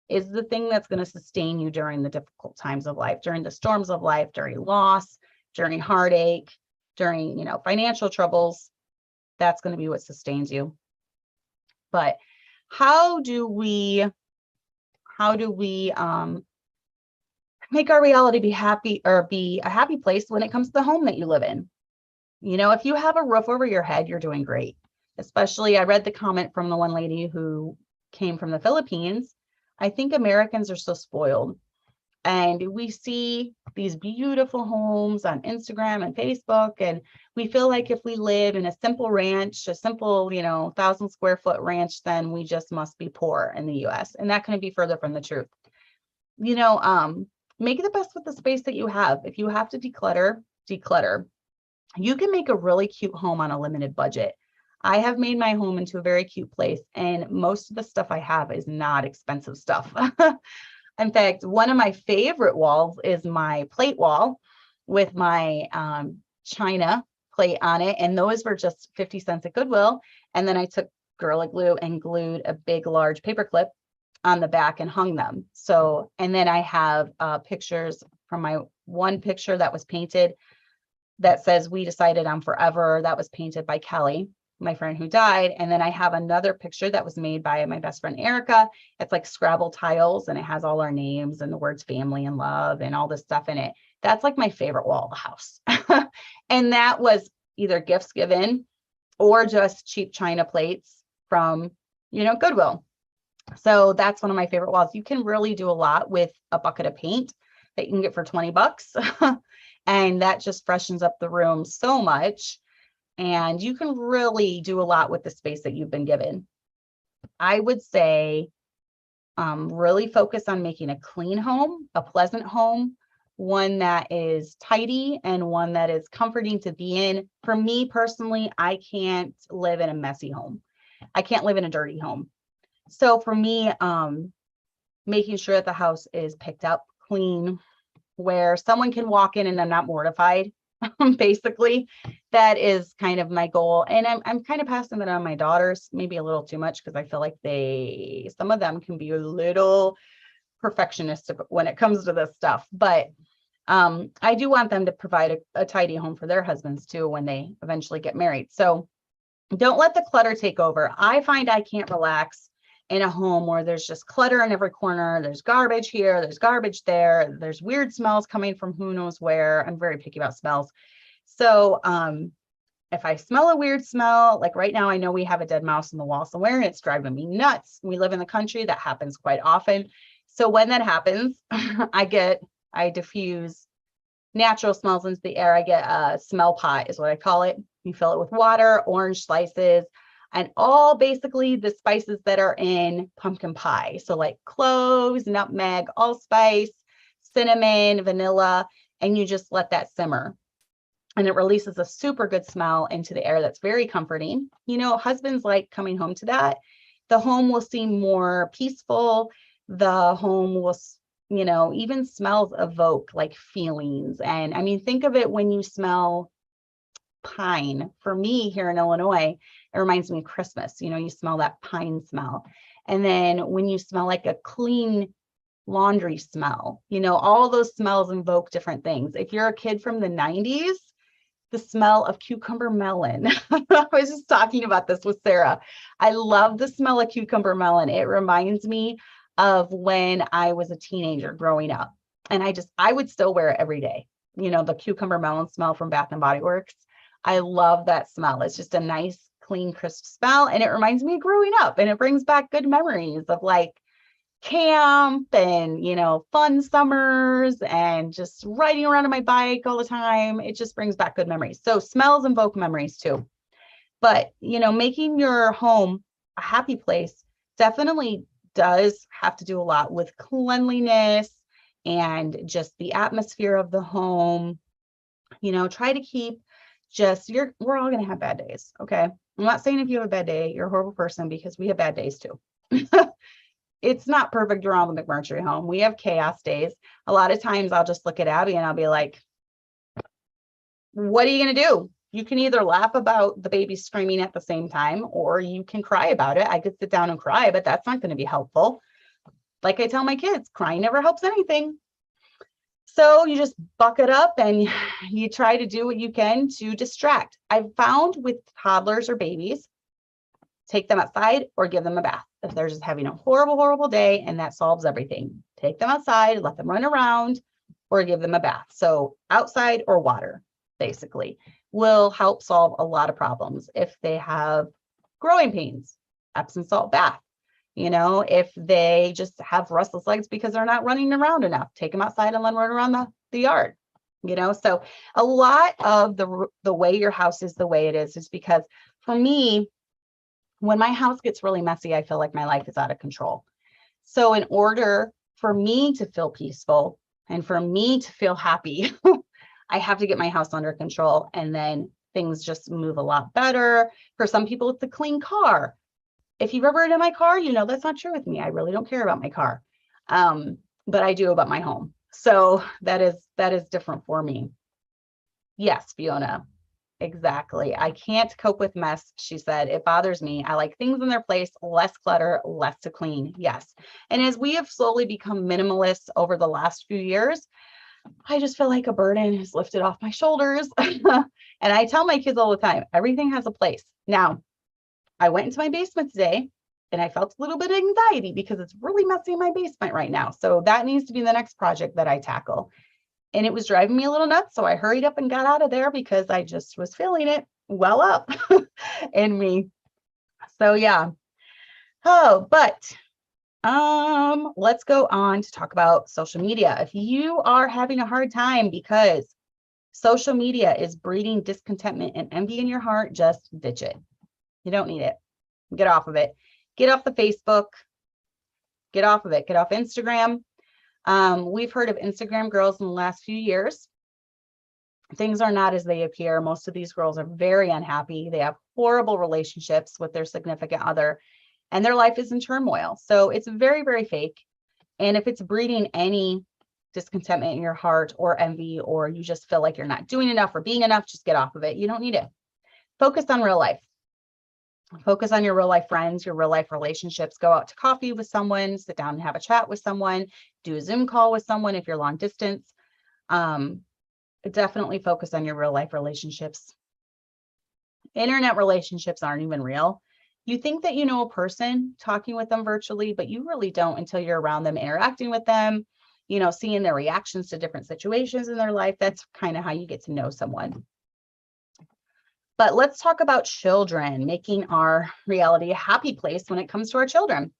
is the thing that's going to sustain you during the difficult times of life, during the storms of life, during loss, during heartache, during, financial troubles. That's going to be what sustains you. But how do we make our reality be happy, or be a happy place when it comes to the home that you live in? If you have a roof over your head, you're doing great. Especially, I read the comment from the one lady who came from the Philippines. I think Americans are so spoiled, and we see these beautiful homes on Instagram and Facebook, and we feel like if we live in a simple ranch, a simple, 1,000 square foot ranch, then we just must be poor in the US. And that couldn't be further from the truth. Make the best with the space that you have. If you have to declutter. You can make a really cute home on a limited budget. I have made my home into a very cute place, and most of the stuff I have is not expensive stuff. In fact, one of my favorite walls is my plate wall with my china plate on it. And those were just 50 cents at Goodwill. And then I took Gorilla Glue and glued a big, large paper clip on the back and hung them. So, and then I have pictures from my one picture that was painted that says "We decided on forever." That was painted by Kelly, my friend who died. And then I have another picture that was made by my best friend, Erica. It's like Scrabble tiles, and it has all our names and the words family and love and all this stuff in it. That's like my favorite wall of the house. And that was either gifts given or just cheap china plates from, Goodwill. So that's one of my favorite walls. You can really do a lot with a bucket of paint that you can get for 20 bucks. And that just freshens up the room so much. And you can really do a lot with the space that you've been given. I would say really focus on making a clean home, a pleasant home, one that is tidy and one that is comforting to be in. For me personally, I can't live in a messy home. I can't live in a dirty home. So for me, making sure that the house is picked up, clean, where someone can walk in and I'm not mortified. Basically, that is kind of my goal. And I'm kind of passing that on my daughters, maybe a little too much, because I feel like some of them can be a little perfectionistic when it comes to this stuff. But I do want them to provide a tidy home for their husbands too when they eventually get married. So don't let the clutter take over. I find I can't relax in a home where there's just clutter in every corner. There's garbage here, there's garbage there, there's weird smells coming from who knows where. I'm very picky about smells. So if I smell a weird smell, like right now, I know we have a dead mouse in the wall somewhere and it's driving me nuts. We live in the country. That happens quite often. So when that happens, I diffuse natural smells into the air. I get a smell pot is what I call it. You fill it with water, orange slices, and all basically the spices that are in pumpkin pie. So like cloves, nutmeg, allspice, cinnamon, vanilla, and you just let that simmer. And it releases a super good smell into the air that's very comforting. Husbands like coming home to that. The home will seem more peaceful. The home will, even smells evoke like feelings. And I mean, think of it when you smell pine. For me here in Illinois, it reminds me of Christmas. You smell that pine smell. And then when you smell like a clean laundry smell, all those smells invoke different things. If you're a kid from the 90s, the smell of cucumber melon. I was just talking about this with Sarah. I love the smell of cucumber melon. It reminds me of when I was a teenager growing up. And I would still wear it every day. The cucumber melon smell from Bath and Body Works. I love that smell. It's just a nice, clean, crisp smell. And it reminds me of growing up, and it brings back good memories of like camp and, fun summers and just riding around on my bike all the time. It just brings back good memories. So smells invoke memories too. But, making your home a happy place definitely does have to do a lot with cleanliness and just the atmosphere of the home. Try to keep we're all going to have bad days. Okay. I'm not saying if you have a bad day, you're a horrible person, because we have bad days too. It's not perfect around the McMurtry home. We have chaos days. A lot of times I'll just look at Abby and I'll be like, what are you going to do? You can either laugh about the baby screaming at the same time, or you can cry about it. I could sit down and cry, but that's not going to be helpful. Like I tell my kids, crying never helps anything. So you just buck it up and you try to do what you can to distract. I've found with toddlers or babies, take them outside or give them a bath. If they're just having a horrible, horrible day, and that solves everything. Take them outside, let them run around, or give them a bath. So outside or water, basically, will help solve a lot of problems. If they have growing pains, Epsom salt bath. If they just have restless legs because they're not running around enough, take them outside and let them run around the yard. So a lot of the way your house is the way it is because for me, when my house gets really messy, I feel like my life is out of control. So in order for me to feel peaceful and for me to feel happy, I have to get my house under control and then things just move a lot better. For some people, it's a clean car. If you've ever been in my car, you know that's not true with me. I really don't care about my car, but I do about my home. So that is different for me. Yes, Fiona, exactly. I can't cope with mess, she said. It bothers me. I like things in their place, less clutter, less to clean. Yes. And as we have slowly become minimalists over the last few years, I just feel like a burden is lifted off my shoulders. And I tell my kids all the time, everything has a place. Now, I went into my basement today and I felt a little bit of anxiety because it's really messy in my basement right now. So that needs to be the next project that I tackle. And it was driving me a little nuts. So I hurried up and got out of there because I just was feeling it well up in me. So yeah. Oh, but let's go on to talk about social media. If you are having a hard time because social media is breeding discontentment and envy in your heart, just ditch it. You don't need it. Get off of it. Get off the Facebook. Get off of it. Get off Instagram. We've heard of Instagram girls in the last few years. Things are not as they appear. Most of these girls are very unhappy. They have horrible relationships with their significant other, and their life is in turmoil. So it's very, very fake. And if it's breeding any discontentment in your heart or envy, or you just feel like you're not doing enough or being enough, just get off of it. You don't need it. Focus on real life. Focus on your real life friends, your real life relationships. Go out to coffee with someone, sit down and have a chat with someone, do a Zoom call with someone if you're long distance. Definitely focus on your real life relationships. Internet relationships aren't even real. You think that you know a person talking with them virtually, but you really don't until you're around them, interacting with them, you know, seeing their reactions to different situations in their life. That's kind of how you get to know someone. But let's talk about children, making our reality a happy place when it comes to our children.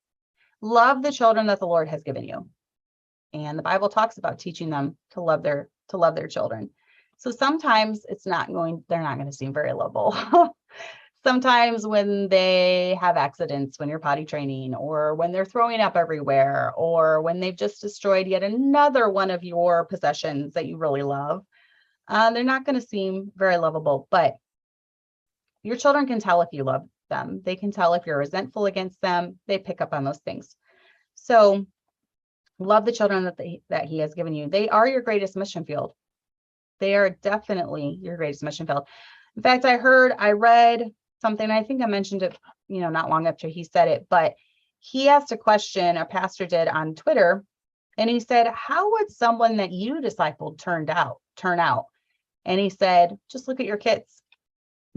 Love the children that the Lord has given you. And the Bible talks about teaching them to love their children. So sometimes they're not going to seem very lovable. Sometimes when they have accidents, when you're potty training, or when they're throwing up everywhere, or when they've just destroyed yet another one of your possessions that you really love, they're not going to seem very lovable. But your children can tell if you love them. They can tell if you're resentful against them. They pick up on those things. So love the children that he has given you. They are your greatest mission field. They are definitely your greatest mission field. In fact, I read something, I think I mentioned it, not long after he said it, but he asked a question, a pastor did on Twitter, and he said, how would someone that you discipled turn out? And he said, just look at your kids.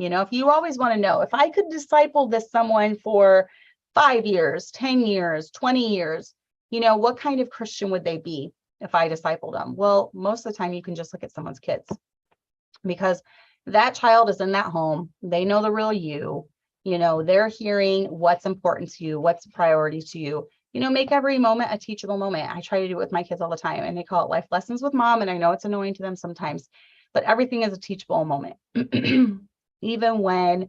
If you always want to know, if I could disciple someone for 5 years, 10 years, 20 years, what kind of Christian would they be if I discipled them? Well, most of the time you can just look at someone's kids, because that child is in that home. They know the real you. They're hearing what's important to you, what's a priority to you. Make every moment a teachable moment. I try to do it with my kids all the time, and they call it life lessons with mom. And I know it's annoying to them sometimes, but everything is a teachable moment. Even when,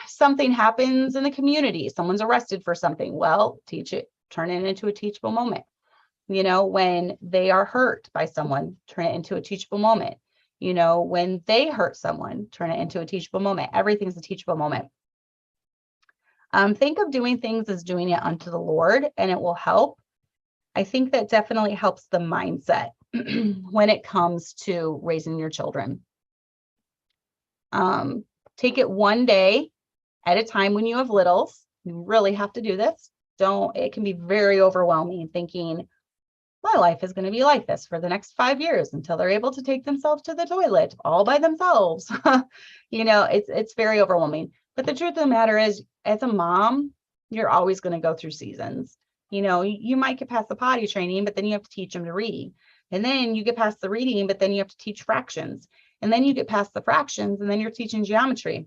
something happens in the community, someone's arrested for something, well, teach it, turn it into a teachable moment. When they are hurt by someone, turn it into a teachable moment. When they hurt someone, turn it into a teachable moment. Everything's a teachable moment. Think of doing things as doing it unto the Lord, and it will help. I think that definitely helps the mindset when it comes to raising your children. Take it one day at a time when you have littles. You really have to do this. It can be very overwhelming thinking, my life is going to be like this for the next 5 years until they're able to take themselves to the toilet all by themselves. It's very overwhelming. But the truth of the matter is, as a mom, you're always going to go through seasons. You might get past the potty training, but then you have to teach them to read. And then you get past the reading, but then you have to teach fractions. And then you get past the fractions, and then you're teaching geometry.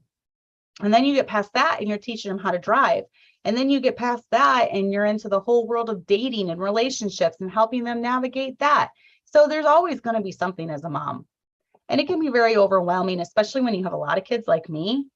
And then you get past that, and you're teaching them how to drive. And then you get past that, and you're into the whole world of dating and relationships and helping them navigate that. So there's always going to be something as a mom. And it can be very overwhelming, especially when you have a lot of kids like me,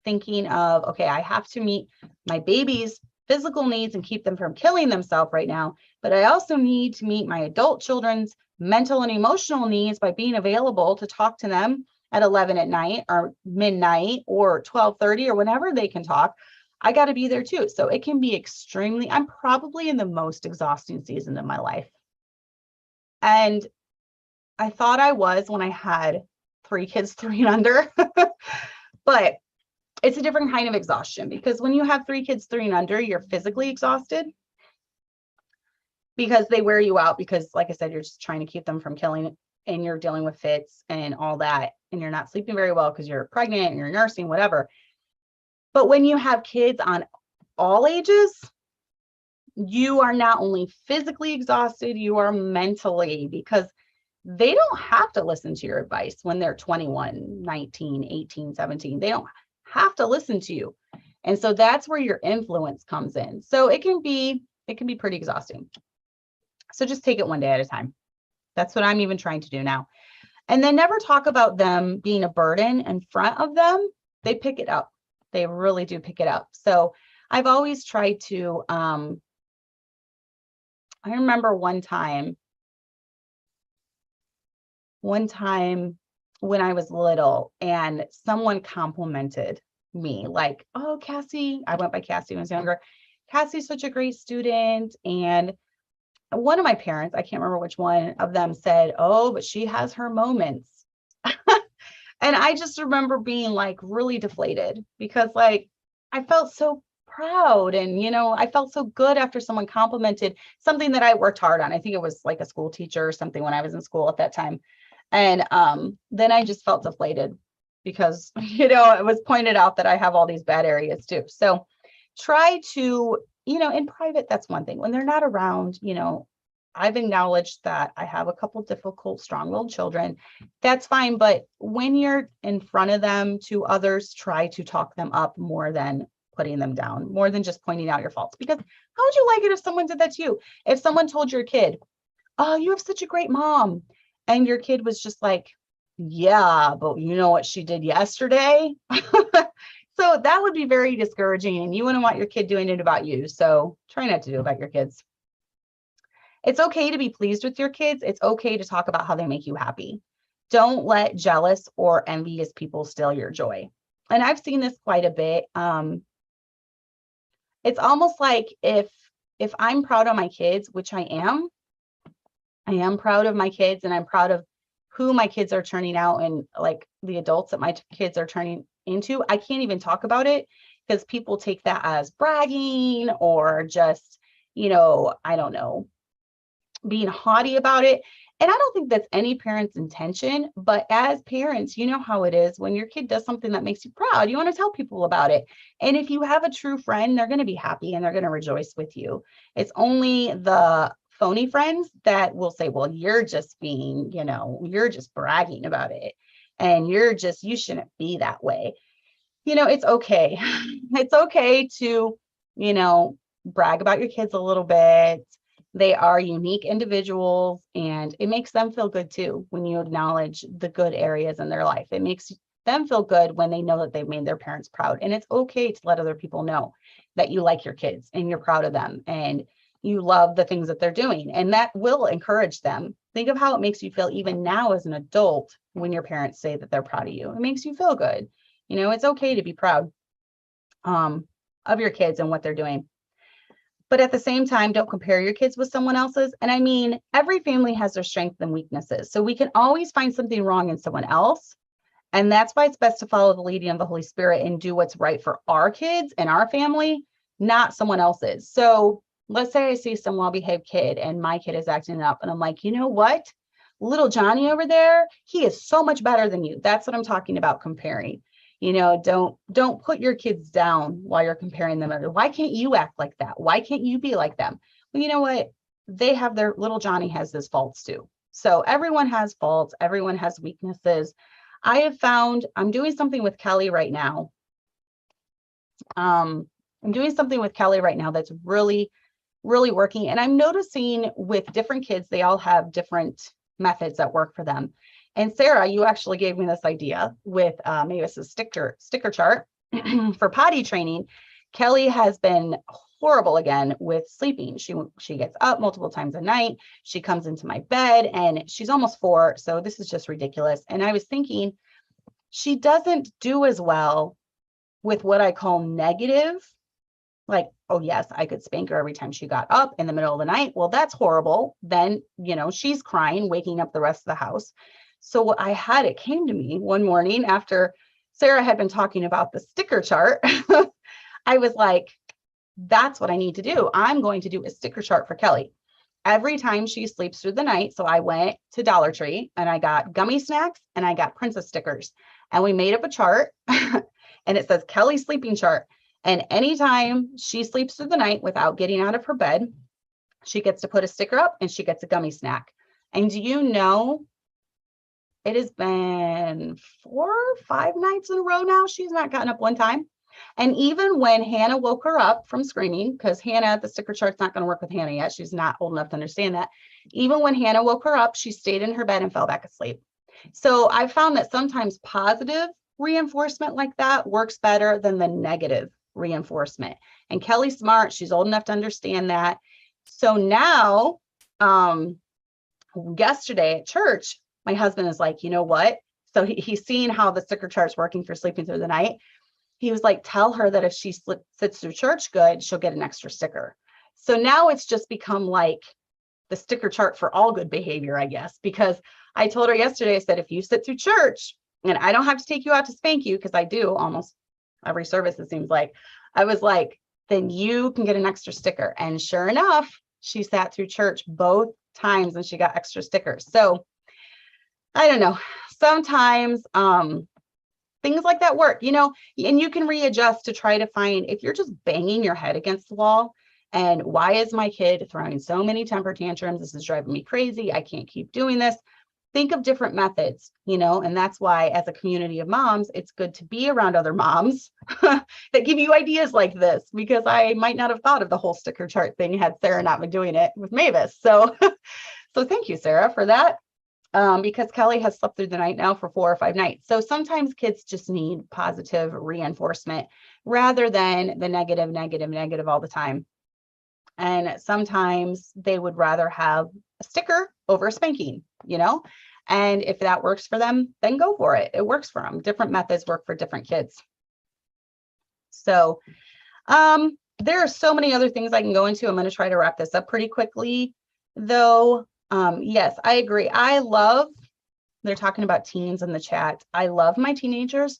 thinking of, okay, I have to meet my baby's physical needs and keep them from killing themselves right now. But I also need to meet my adult children's mental and emotional needs by being available to talk to them at 11 at night or midnight or 12:30 or whenever they can talk, I got to be there too. So it can be extremely, I'm probably in the most exhausting season of my life. And I thought I was when I had 3 kids, 3 and under, but it's a different kind of exhaustion, because when you have 3 kids, 3 and under, you're physically exhausted because they wear you out, because like I said, you're just trying to keep them from killing, and you're dealing with fits and all that, and you're not sleeping very well because you're pregnant and you're nursing, whatever. But when you have kids on all ages, you are not only physically exhausted, you are mentally, because they don't have to listen to your advice when they're 21, 19, 18, 17. They don't have to listen to you. And so that's where your influence comes in. So it can be pretty exhausting. So just take it one day at a time. That's what I'm even trying to do now. And then never talk about them being a burden in front of them. They pick it up. They really do pick it up. So I've always tried to, I remember one time when I was little and someone complimented me, like, oh, Cassie, I went by Cassie when I was younger. Cassie's such a great student. And one of my parents, I can't remember which one of them, said, oh, but she has her moments. And I just remember being like really deflated, because like I felt so proud, and I felt so good after someone complimented something that I worked hard on. I think it was like a school teacher or something when I was in school at that time. And then I just felt deflated because it was pointed out that I have all these bad areas too. So try to, in private, that's one thing. When they're not around, I've acknowledged that I have a couple difficult, strong-willed children. That's fine. But when you're in front of them to others, try to talk them up more than putting them down, more than just pointing out your faults. Because how would you like it if someone did that to you? If someone told your kid, oh, you have such a great mom, and your kid was just like, yeah, but you know what she did yesterday? So that would be very discouraging, and you wouldn't want your kid doing it about you. So try not to do it about your kids. It's okay to be pleased with your kids. It's okay to talk about how they make you happy. Don't let jealous or envious people steal your joy. And I've seen this quite a bit. It's almost like if I'm proud of my kids, which I am proud of my kids, and I'm proud of who my kids are turning out and like the adults that my kids are turning into. I can't even talk about it because people take that as bragging or just, I don't know, being haughty about it. And I don't think that's any parent's intention, but as parents, you know how it is when your kid does something that makes you proud, you want to tell people about it. And if you have a true friend, they're going to be happy and they're going to rejoice with you. It's only the phony friends that will say, well, you're just being, you're just bragging about it. And you shouldn't be that way. It's okay. It's okay to, brag about your kids a little bit. They are unique individuals, and it makes them feel good too when you acknowledge the good areas in their life. It makes them feel good when they know that they've made their parents proud. And it's okay to let other people know that you like your kids and you're proud of them and you love the things that they're doing. And that will encourage them. Think of how it makes you feel even now as an adult when your parents say that they're proud of you. It makes you feel good. It's okay to be proud of your kids and what they're doing. But at the same time, don't compare your kids with someone else's. And I mean, every family has their strengths and weaknesses. So we can always find something wrong in someone else. And that's why it's best to follow the leading of the Holy Spirit and do what's right for our kids and our family, not someone else's. So let's say I see some well-behaved kid and my kid is acting up. And I'm like, you know what? Little Johnny over there, he is so much better than you. That's what I'm talking about, comparing. Don't put your kids down while you're comparing them. Why can't you act like that? Why can't you be like them? Well, you know what? Little Johnny has his faults too. So everyone has faults. Everyone has weaknesses. I have found I'm doing something with Kelly right now. That's really, really working. And I'm noticing with different kids, they all have different methods that work for them. And Sarah, you actually gave me this idea with maybe it's a sticker chart for potty training. Kelly has been horrible again with sleeping. She gets up multiple times a night. She comes into my bed and she's almost 4. So this is just ridiculous. And I was thinking, she doesn't do as well with what I call negative. Like, oh yes, I could spank her every time she got up in the middle of the night. Well, that's horrible. Then, she's crying, waking up the rest of the house. So it came to me one morning after Sarah had been talking about the sticker chart. I was like, that's what I need to do. I'm going to do a sticker chart for Kelly every time she sleeps through the night. So I went to Dollar Tree and I got gummy snacks and I got princess stickers, and we made up a chart and it says Kelly sleeping chart. And anytime she sleeps through the night without getting out of her bed, she gets to put a sticker up and she gets a gummy snack. And do you know, it has been 4 or 5 nights in a row now she's not gotten up one time. And even when Hannah woke her up from screaming, because Hannah, the sticker chart's not going to work with Hannah yet. She's not old enough to understand that. Even when Hannah woke her up, she stayed in her bed and fell back asleep. So I found that sometimes positive reinforcement like that works better than the negative reinforcement. And Kelly's smart. She's old enough to understand that. So now, yesterday at church, my husband is like, you know what? So he's seeing how the sticker chart's working for sleeping through the night. He was like, tell her that if she sits through church good, she'll get an extra sticker. So now it's just become like the sticker chart for all good behavior, I guess, because I told her yesterday, I said, if you sit through church and I don't have to take you out to spank you, because I do almost every service, it seems like, I was like, then you can get an extra sticker. And sure enough, she sat through church both times and she got extra stickers. So I don't know, sometimes, things like that work, and you can readjust to try to find, if you're just banging your head against the wall and why is my kid throwing so many temper tantrums? This is driving me crazy. I can't keep doing this. Think of different methods, and that's why as a community of moms, it's good to be around other moms that give you ideas like this, because I might not have thought of the whole sticker chart thing had Sarah not been doing it with Mavis. So, so thank you, Sarah, for that. Because Kelly has slept through the night now for 4 or 5 nights. So sometimes kids just need positive reinforcement rather than the negative all the time. And sometimes they would rather have a sticker over a spanking, and if that works for them, then go for it. It works for them. Different methods work for different kids. So there are so many other things I can go into. I'm going to try to wrap this up pretty quickly, though. Yes, I agree. They're talking about teens in the chat. I love my teenagers.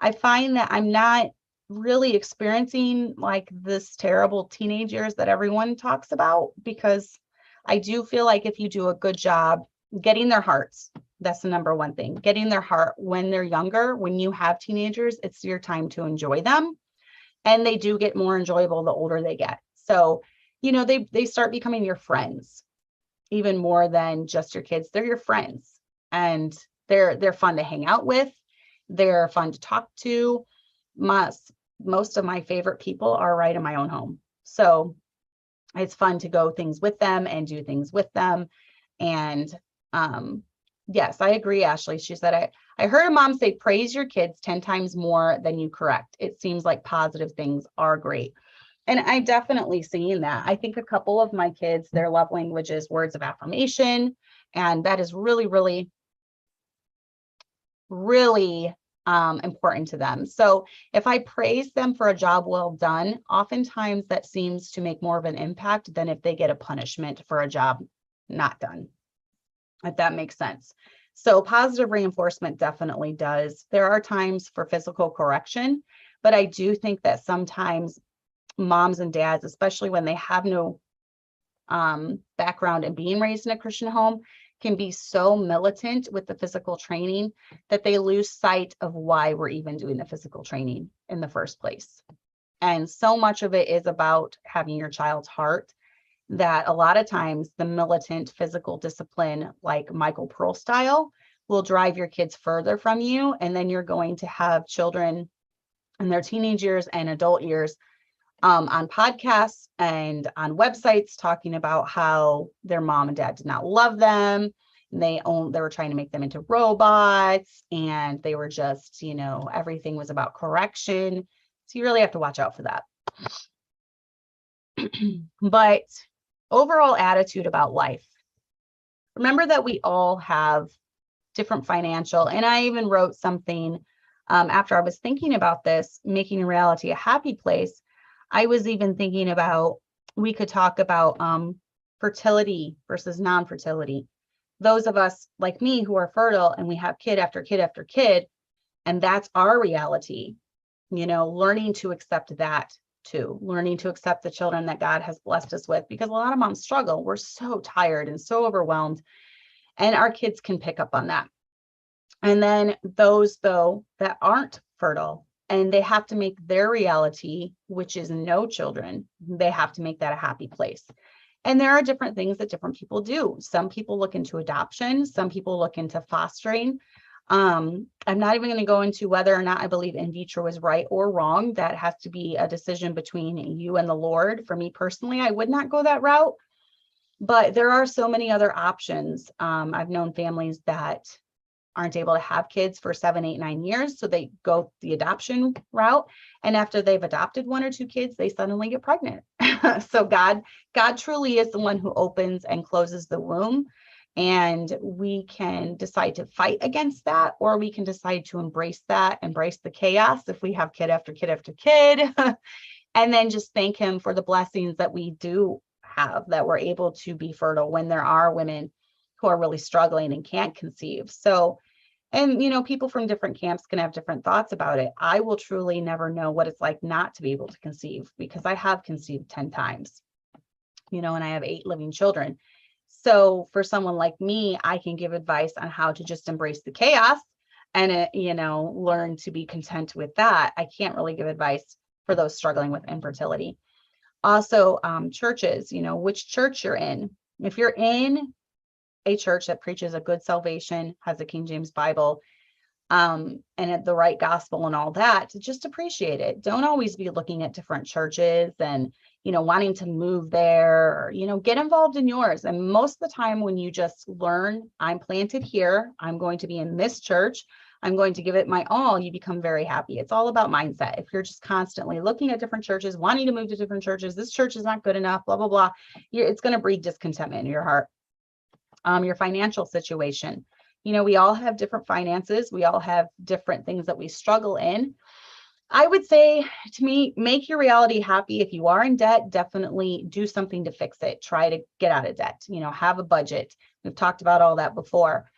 I find that I'm not really experiencing like this terrible teenage years that everyone talks about, because I do feel like if you do a good job getting their hearts, that's the number one thing, getting their heart when they're younger. When you have teenagers, it's your time to enjoy them. And they do get more enjoyable the older they get. So, they start becoming your friends. Even more than just your kids, they're your friends, and they're fun to hang out with. They're fun to talk to. Most of my favorite people are right in my own home. So it's fun to go things with them and do things with them. And yes, I agree, Ashley. She said, I heard a mom say, praise your kids 10 times more than you correct. It seems like positive things are great. And I definitely seen that. I think a couple of my kids, their love language is words of affirmation. And that is really, really, really important to them. So if I praise them for a job well done, oftentimes that seems to make more of an impact than if they get a punishment for a job not done, if that makes sense. So positive reinforcement definitely does. There are times for physical correction, but I do think that sometimes moms and dads, especially when they have no background in being raised in a Christian home, can be so militant with the physical training that they lose sight of why we're even doing the physical training in the first place. And so much of it is about having your child's heart, that a lot of times the militant physical discipline, like Michael Pearl style, will drive your kids further from you. And then you're going to have children in their teenage years and adult years on podcasts and on websites talking about how their mom and dad did not love them. And they were trying to make them into robots, and they were just, everything was about correction. So you really have to watch out for that. But overall attitude about life. Remember that we all have different financial, and I even wrote something after I was thinking about this, making reality a happy place, I was even thinking about, we could talk about fertility versus non-fertility. Those of us like me who are fertile and we have kid after kid after kid, and that's our reality, learning to accept that too, learning to accept the children that God has blessed us with, because a lot of moms struggle. We're so tired and so overwhelmed, and our kids can pick up on that. And then those, though, that aren't fertile and they have to make their reality, which is no children, they have to make that a happy place. And there are different things that different people do. Some people look into adoption. Some people look into fostering. I'm not even going to go into whether or not I believe in vitro is right or wrong. That has to be a decision between you and the Lord. For me personally, I would not go that route. But there are so many other options. I've known families that aren't able to have kids for 7, 8, 9 years. So they go the adoption route. And after they've adopted 1 or 2 kids, they suddenly get pregnant. So God truly is the one who opens and closes the womb. And we can decide to fight against that, or we can decide to embrace that, embrace the chaos if we have kid after kid after kid, and then just thank him for the blessings that we do have, that we're able to be fertile when there are women who are really struggling and can't conceive. So, and, people from different camps can have different thoughts about it. I will truly never know what it's like not to be able to conceive, because I have conceived 10 times, and I have 8 living children. So for someone like me, I can give advice on how to just embrace the chaos and, learn to be content with that. I can't really give advice for those struggling with infertility. Also, churches, which church you're in. If you're in a church that preaches a good salvation, has a King James Bible, and the right gospel and all that, to just appreciate it. Don't always be looking at different churches and, wanting to move there, or, get involved in yours. And most of the time when you just learn, I'm planted here, I'm going to be in this church, I'm going to give it my all, you become very happy. It's all about mindset. If you're just constantly looking at different churches, wanting to move to different churches, this church is not good enough, blah, blah, blah, it's going to breed discontentment in your heart. Your financial situation. We all have different finances. We all have different things that we struggle in. I would say, to me, make your reality happy. If you are in debt, definitely do something to fix it. Try to get out of debt, have a budget. We've talked about all that before.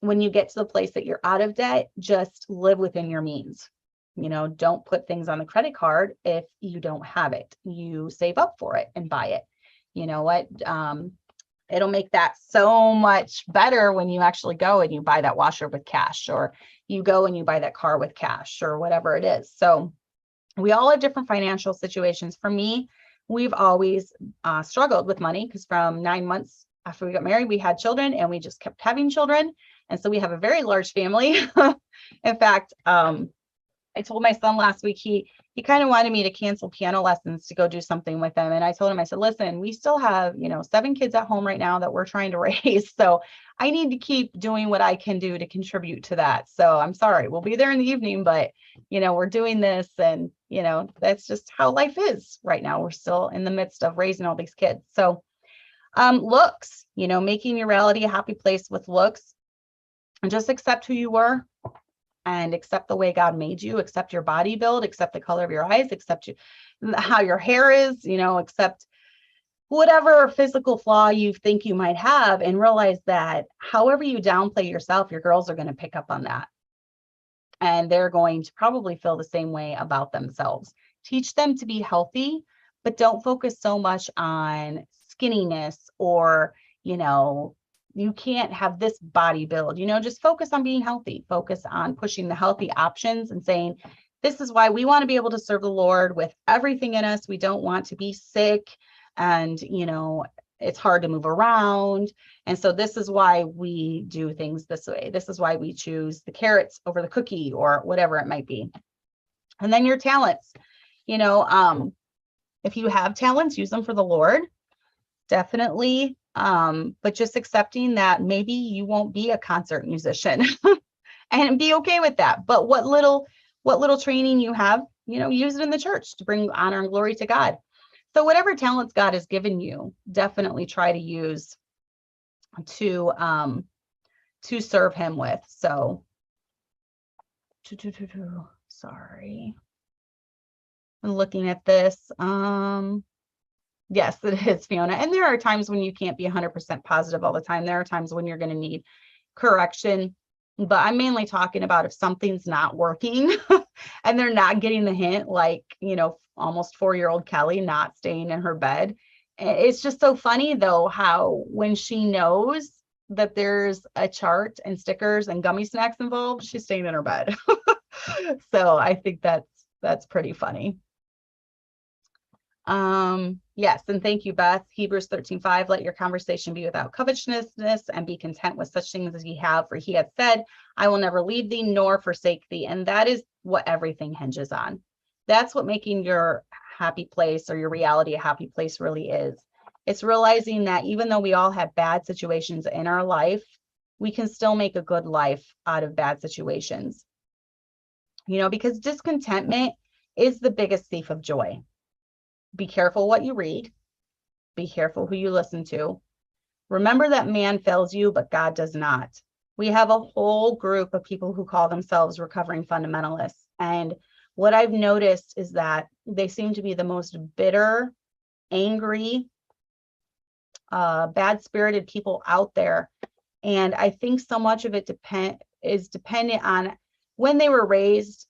When you get to the place that you're out of debt, just live within your means. Don't put things on the credit card if you don't have it. You save up for it and buy it. You know what? It'll make that so much better when you actually go and you buy that washer with cash, or you go and you buy that car with cash, or whatever it is. So we all have different financial situations. For me, we've always struggled with money, because from 9 months after we got married, we had children and we just kept having children. And so we have a very large family. In fact, I told my son last week, he kind of wanted me to cancel piano lessons to go do something with him. And I told him, I said, listen, we still have, 7 kids at home right now that we're trying to raise. So I need to keep doing what I can do to contribute to that. So I'm sorry, we'll be there in the evening, but, we're doing this, and, that's just how life is right now. We're still in the midst of raising all these kids. So looks, making your reality a happy place with looks, and just accept who you were. And accept the way God made you, accept your body build, accept the color of your eyes, accept how your hair is, accept whatever physical flaw you think you might have, and realize that however you downplay yourself, your girls are going to pick up on that. And they're going to probably feel the same way about themselves. Teach them to be healthy, but don't focus so much on skinniness or, you can't have this body build, just focus on being healthy, focus on pushing the healthy options and saying, this is why we want to be able to serve the Lord with everything in us. We don't want to be sick, and, it's hard to move around. And so this is why we do things this way. This is why we choose the carrots over the cookie, or whatever it might be. And then your talents, if you have talents, use them for the Lord, definitely. But just accepting that maybe you won't be a concert musician and be okay with that. But what little training you have, use it in the church to bring honor and glory to God. So whatever talents God has given you, definitely try to use to serve him with. So Sorry. I'm looking at this. Yes, it is, Fiona. And there are times when you can't be 100% positive all the time. There are times when you're going to need correction. But I'm mainly talking about if something's not working and they're not getting the hint, like, almost 4-year-old Kelly not staying in her bed. It's just so funny, though, how when she knows that there's a chart and stickers and gummy snacks involved, she's staying in her bed. So I think that's pretty funny. Yes, and thank you, Beth. Hebrews 13:5, let your conversation be without covetousness and be content with such things as ye have, for he hath said, I will never leave thee nor forsake thee. And that is what everything hinges on. That's what making your happy place or your reality a happy place really is. It's realizing that even though we all have bad situations in our life, we can still make a good life out of bad situations. Because discontentment is the biggest thief of joy. Be careful what you read. Be careful who you listen to. Remember that man fails you, but God does not. We have a whole group of people who call themselves recovering fundamentalists. And what I've noticed is that they seem to be the most bitter, angry, bad-spirited people out there. And I think so much of it is dependent on when they were raised.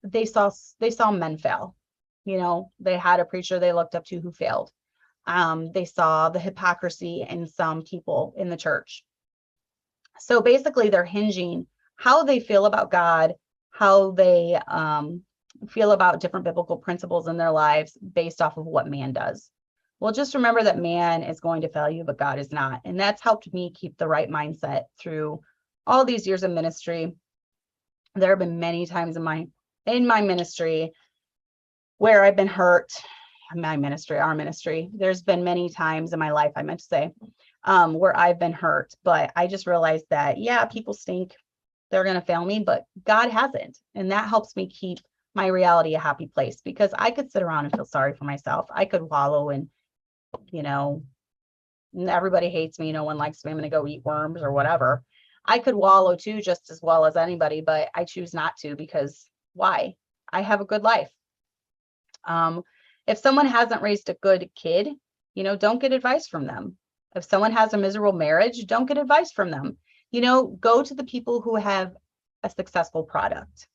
They saw men fail. They had a preacher they looked up to who failed. They saw the hypocrisy in some people in the church. So basically they're hinging how they feel about God, how they feel about different biblical principles in their lives based off of what man does. Well, just remember that man is going to fail you, but God is not. And that's helped me keep the right mindset through all these years of ministry. There have been many times in my ministry where I've been hurt. Our ministry, there's been many times in my life, I meant to say, where I've been hurt, but I just realized that, people stink. They're going to fail me, but God hasn't. And that helps me keep my reality a happy place, because I could sit around and feel sorry for myself. I could wallow and, everybody hates me. No one likes me. I'm going to go eat worms or whatever. I could wallow too, just as well as anybody, but I choose not to, because why? I have a good life. If someone hasn't raised a good kid, don't get advice from them. If someone has a miserable marriage, don't get advice from them. Go to the people who have a successful product.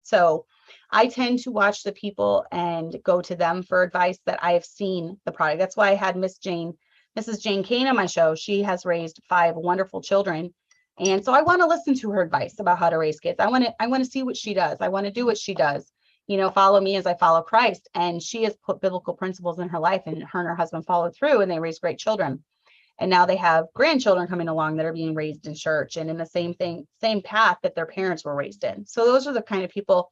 So I tend to watch the people and go to them for advice that I have seen the product. That's why I had Mrs. Jane Kane on my show. She has raised 5 wonderful children. And so I want to listen to her advice about how to raise kids. I want to see what she does. I want to do what she does. Follow me as I follow Christ. And she has put biblical principles in her life, and her husband followed through, and they raised great children. And now they have grandchildren coming along that are being raised in church and in the same path that their parents were raised in. So those are the kind of people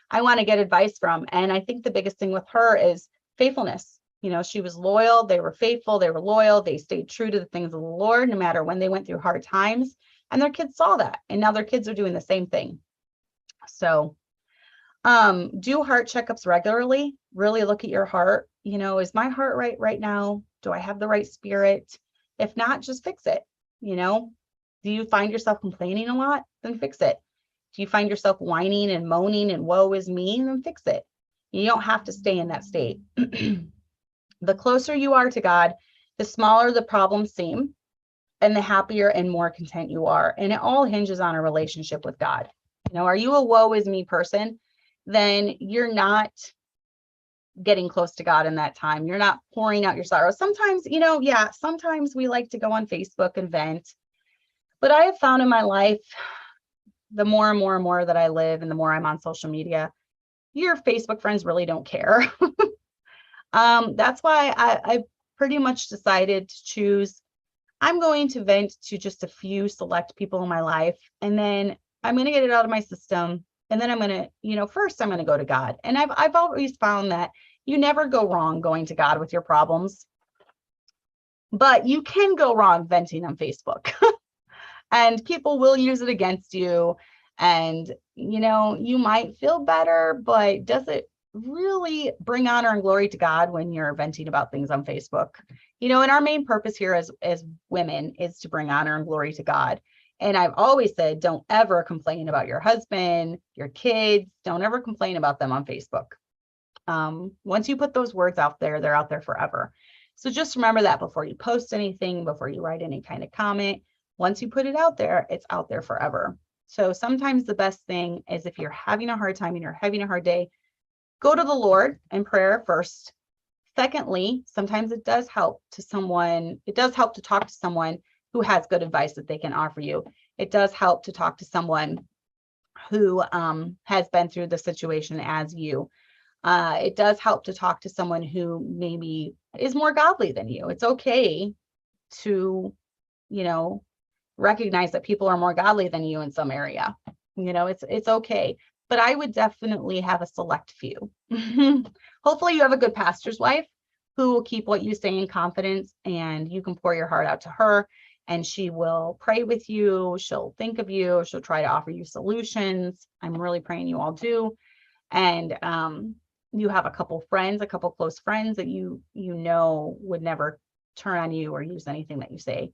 I want to get advice from. And I think the biggest thing with her is faithfulness. She was loyal. They were faithful. They were loyal. They stayed true to the things of the Lord, no matter when they went through hard times. And their kids saw that. And now their kids are doing the same thing. So do heart checkups regularly. Really look at your heart. Is my heart right now? Do I have the right spirit? If not, just fix it. Do you find yourself complaining a lot? Then fix it. Do you find yourself whining and moaning and woe is me? Then fix it. You don't have to stay in that state. The closer you are to God, the smaller the problems seem, and the happier and more content you are. And it all hinges on a relationship with God. Are you a woe is me person? Then you're not getting close to God in that time. You're not pouring out your sorrow. Sometimes, sometimes we like to go on Facebook and vent. But I have found in my life, the more and more and more that I live and the more I'm on social media, your Facebook friends really don't care. That's why I pretty much decided to choose, I'm going to vent to just a few select people in my life, and then I'm going to get it out of my system. And then I'm going to, first I'm going to go to God. And I've always found that you never go wrong going to God with your problems, but you can go wrong venting on Facebook. And people will use it against you. And, you might feel better, but does it really bring honor and glory to God when you're venting about things on Facebook? And our main purpose here as women is to bring honor and glory to God. And I've always said, don't ever complain about your husband, your kids. Don't ever complain about them on Facebook. Once you put those words out there, they're out there forever. So just remember that before you post anything, before you write any kind of comment. Once you put it out there, it's out there forever. So sometimes the best thing is, if you're having a hard time and you're having a hard day, go to the Lord in prayer first. Secondly, sometimes it does help to talk to someone who has good advice that they can offer you. It does help to talk to someone who has been through the situation as you. It does help to talk to someone who maybe is more godly than you. It's okay to, recognize that people are more godly than you in some area. It's okay. But I would definitely have a select few. Hopefully you have a good pastor's wife who will keep what you say in confidence, and you can pour your heart out to her, and she will pray with you. She'll think of you. She'll try to offer you solutions. I'm really praying you all do. And you have a couple close friends that you would never turn on you or use anything that you say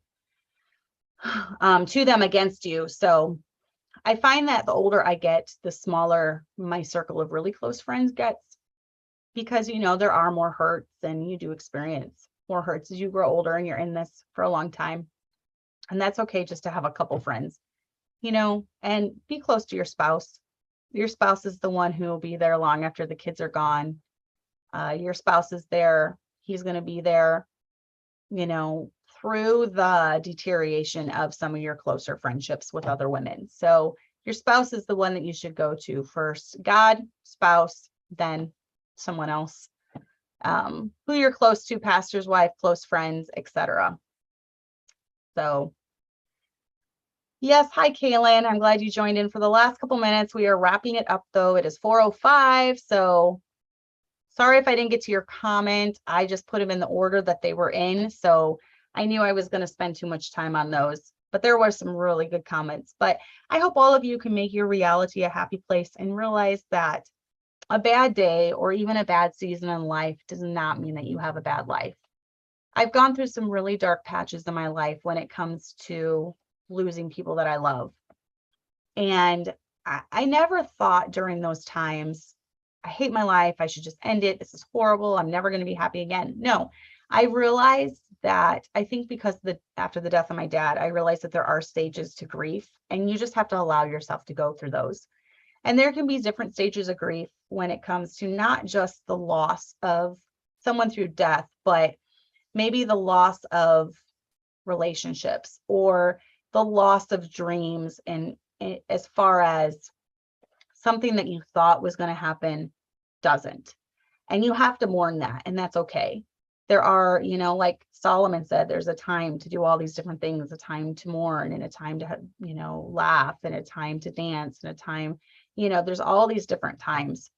to them against you. So I find that the older I get, the smaller my circle of really close friends gets, because, there are more hurts, and you do experience more hurts as you grow older and you're in this for a long time. And that's okay just to have a couple friends, and be close to your spouse. Your spouse is the one who will be there long after the kids are gone. Your spouse is there. He's going to be there, through the deterioration of some of your closer friendships with other women. So your spouse is the one that you should go to first. God, spouse, then someone else, who you're close to, pastor's wife, close friends, etc. So yes, hi, Kaylin. I'm glad you joined in for the last couple minutes. We are wrapping it up, though. It is 4:05, so sorry if I didn't get to your comment. I just put them in the order that they were in, so I knew I was going to spend too much time on those. But there were some really good comments. But I hope all of you can make your reality a happy place and realize that a bad day or even a bad season in life does not mean that you have a bad life. I've gone through some really dark patches in my life when it comes to losing people that I love. And I never thought during those times, I hate my life, I should just end it. This is horrible. I'm never going to be happy again. No, I realized that, I think because after the death of my dad, I realized that there are stages to grief, and you just have to allow yourself to go through those. And there can be different stages of grief when it comes to not just the loss of someone through death, but maybe the loss of relationships or the loss of dreams, and as far as something that you thought was going to happen doesn't. And you have to mourn that, and that's okay. There are, like Solomon said, there's a time to do all these different things, a time to mourn, and a time to, laugh, and a time to dance, and a time, there's all these different times.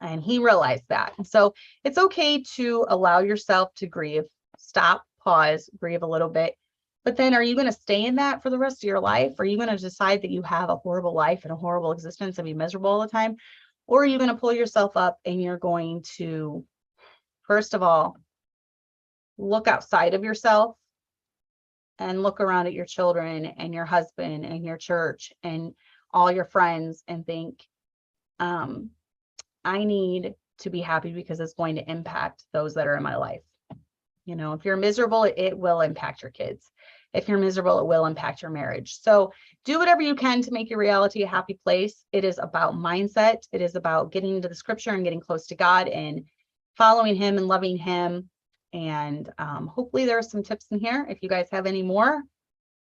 And he realized that. And so it's okay to allow yourself to grieve, stop, pause, grieve a little bit. But then, are you going to stay in that for the rest of your life? Are you going to decide that you have a horrible life and a horrible existence and be miserable all the time? Or are you going to pull yourself up and you're going to, first of all, look outside of yourself and look around at your children and your husband and your church and all your friends and think, I need to be happy because it's going to impact those that are in my life. If you're miserable, it will impact your kids. If you're miserable, it will impact your marriage. So do whatever you can to make your reality a happy place. It is about mindset. It is about getting into the scripture and getting close to God and following him and loving him. And hopefully there are some tips in here. If you guys have any more,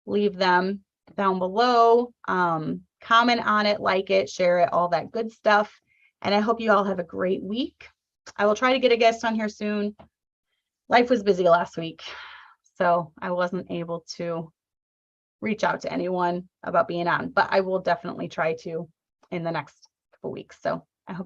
leave them down below. Comment on it, like it, share it, all that good stuff. And I hope you all have a great week. I will try to get a guest on here soon. Life was busy last week, so I wasn't able to reach out to anyone about being on, but I will definitely try to in the next couple weeks. So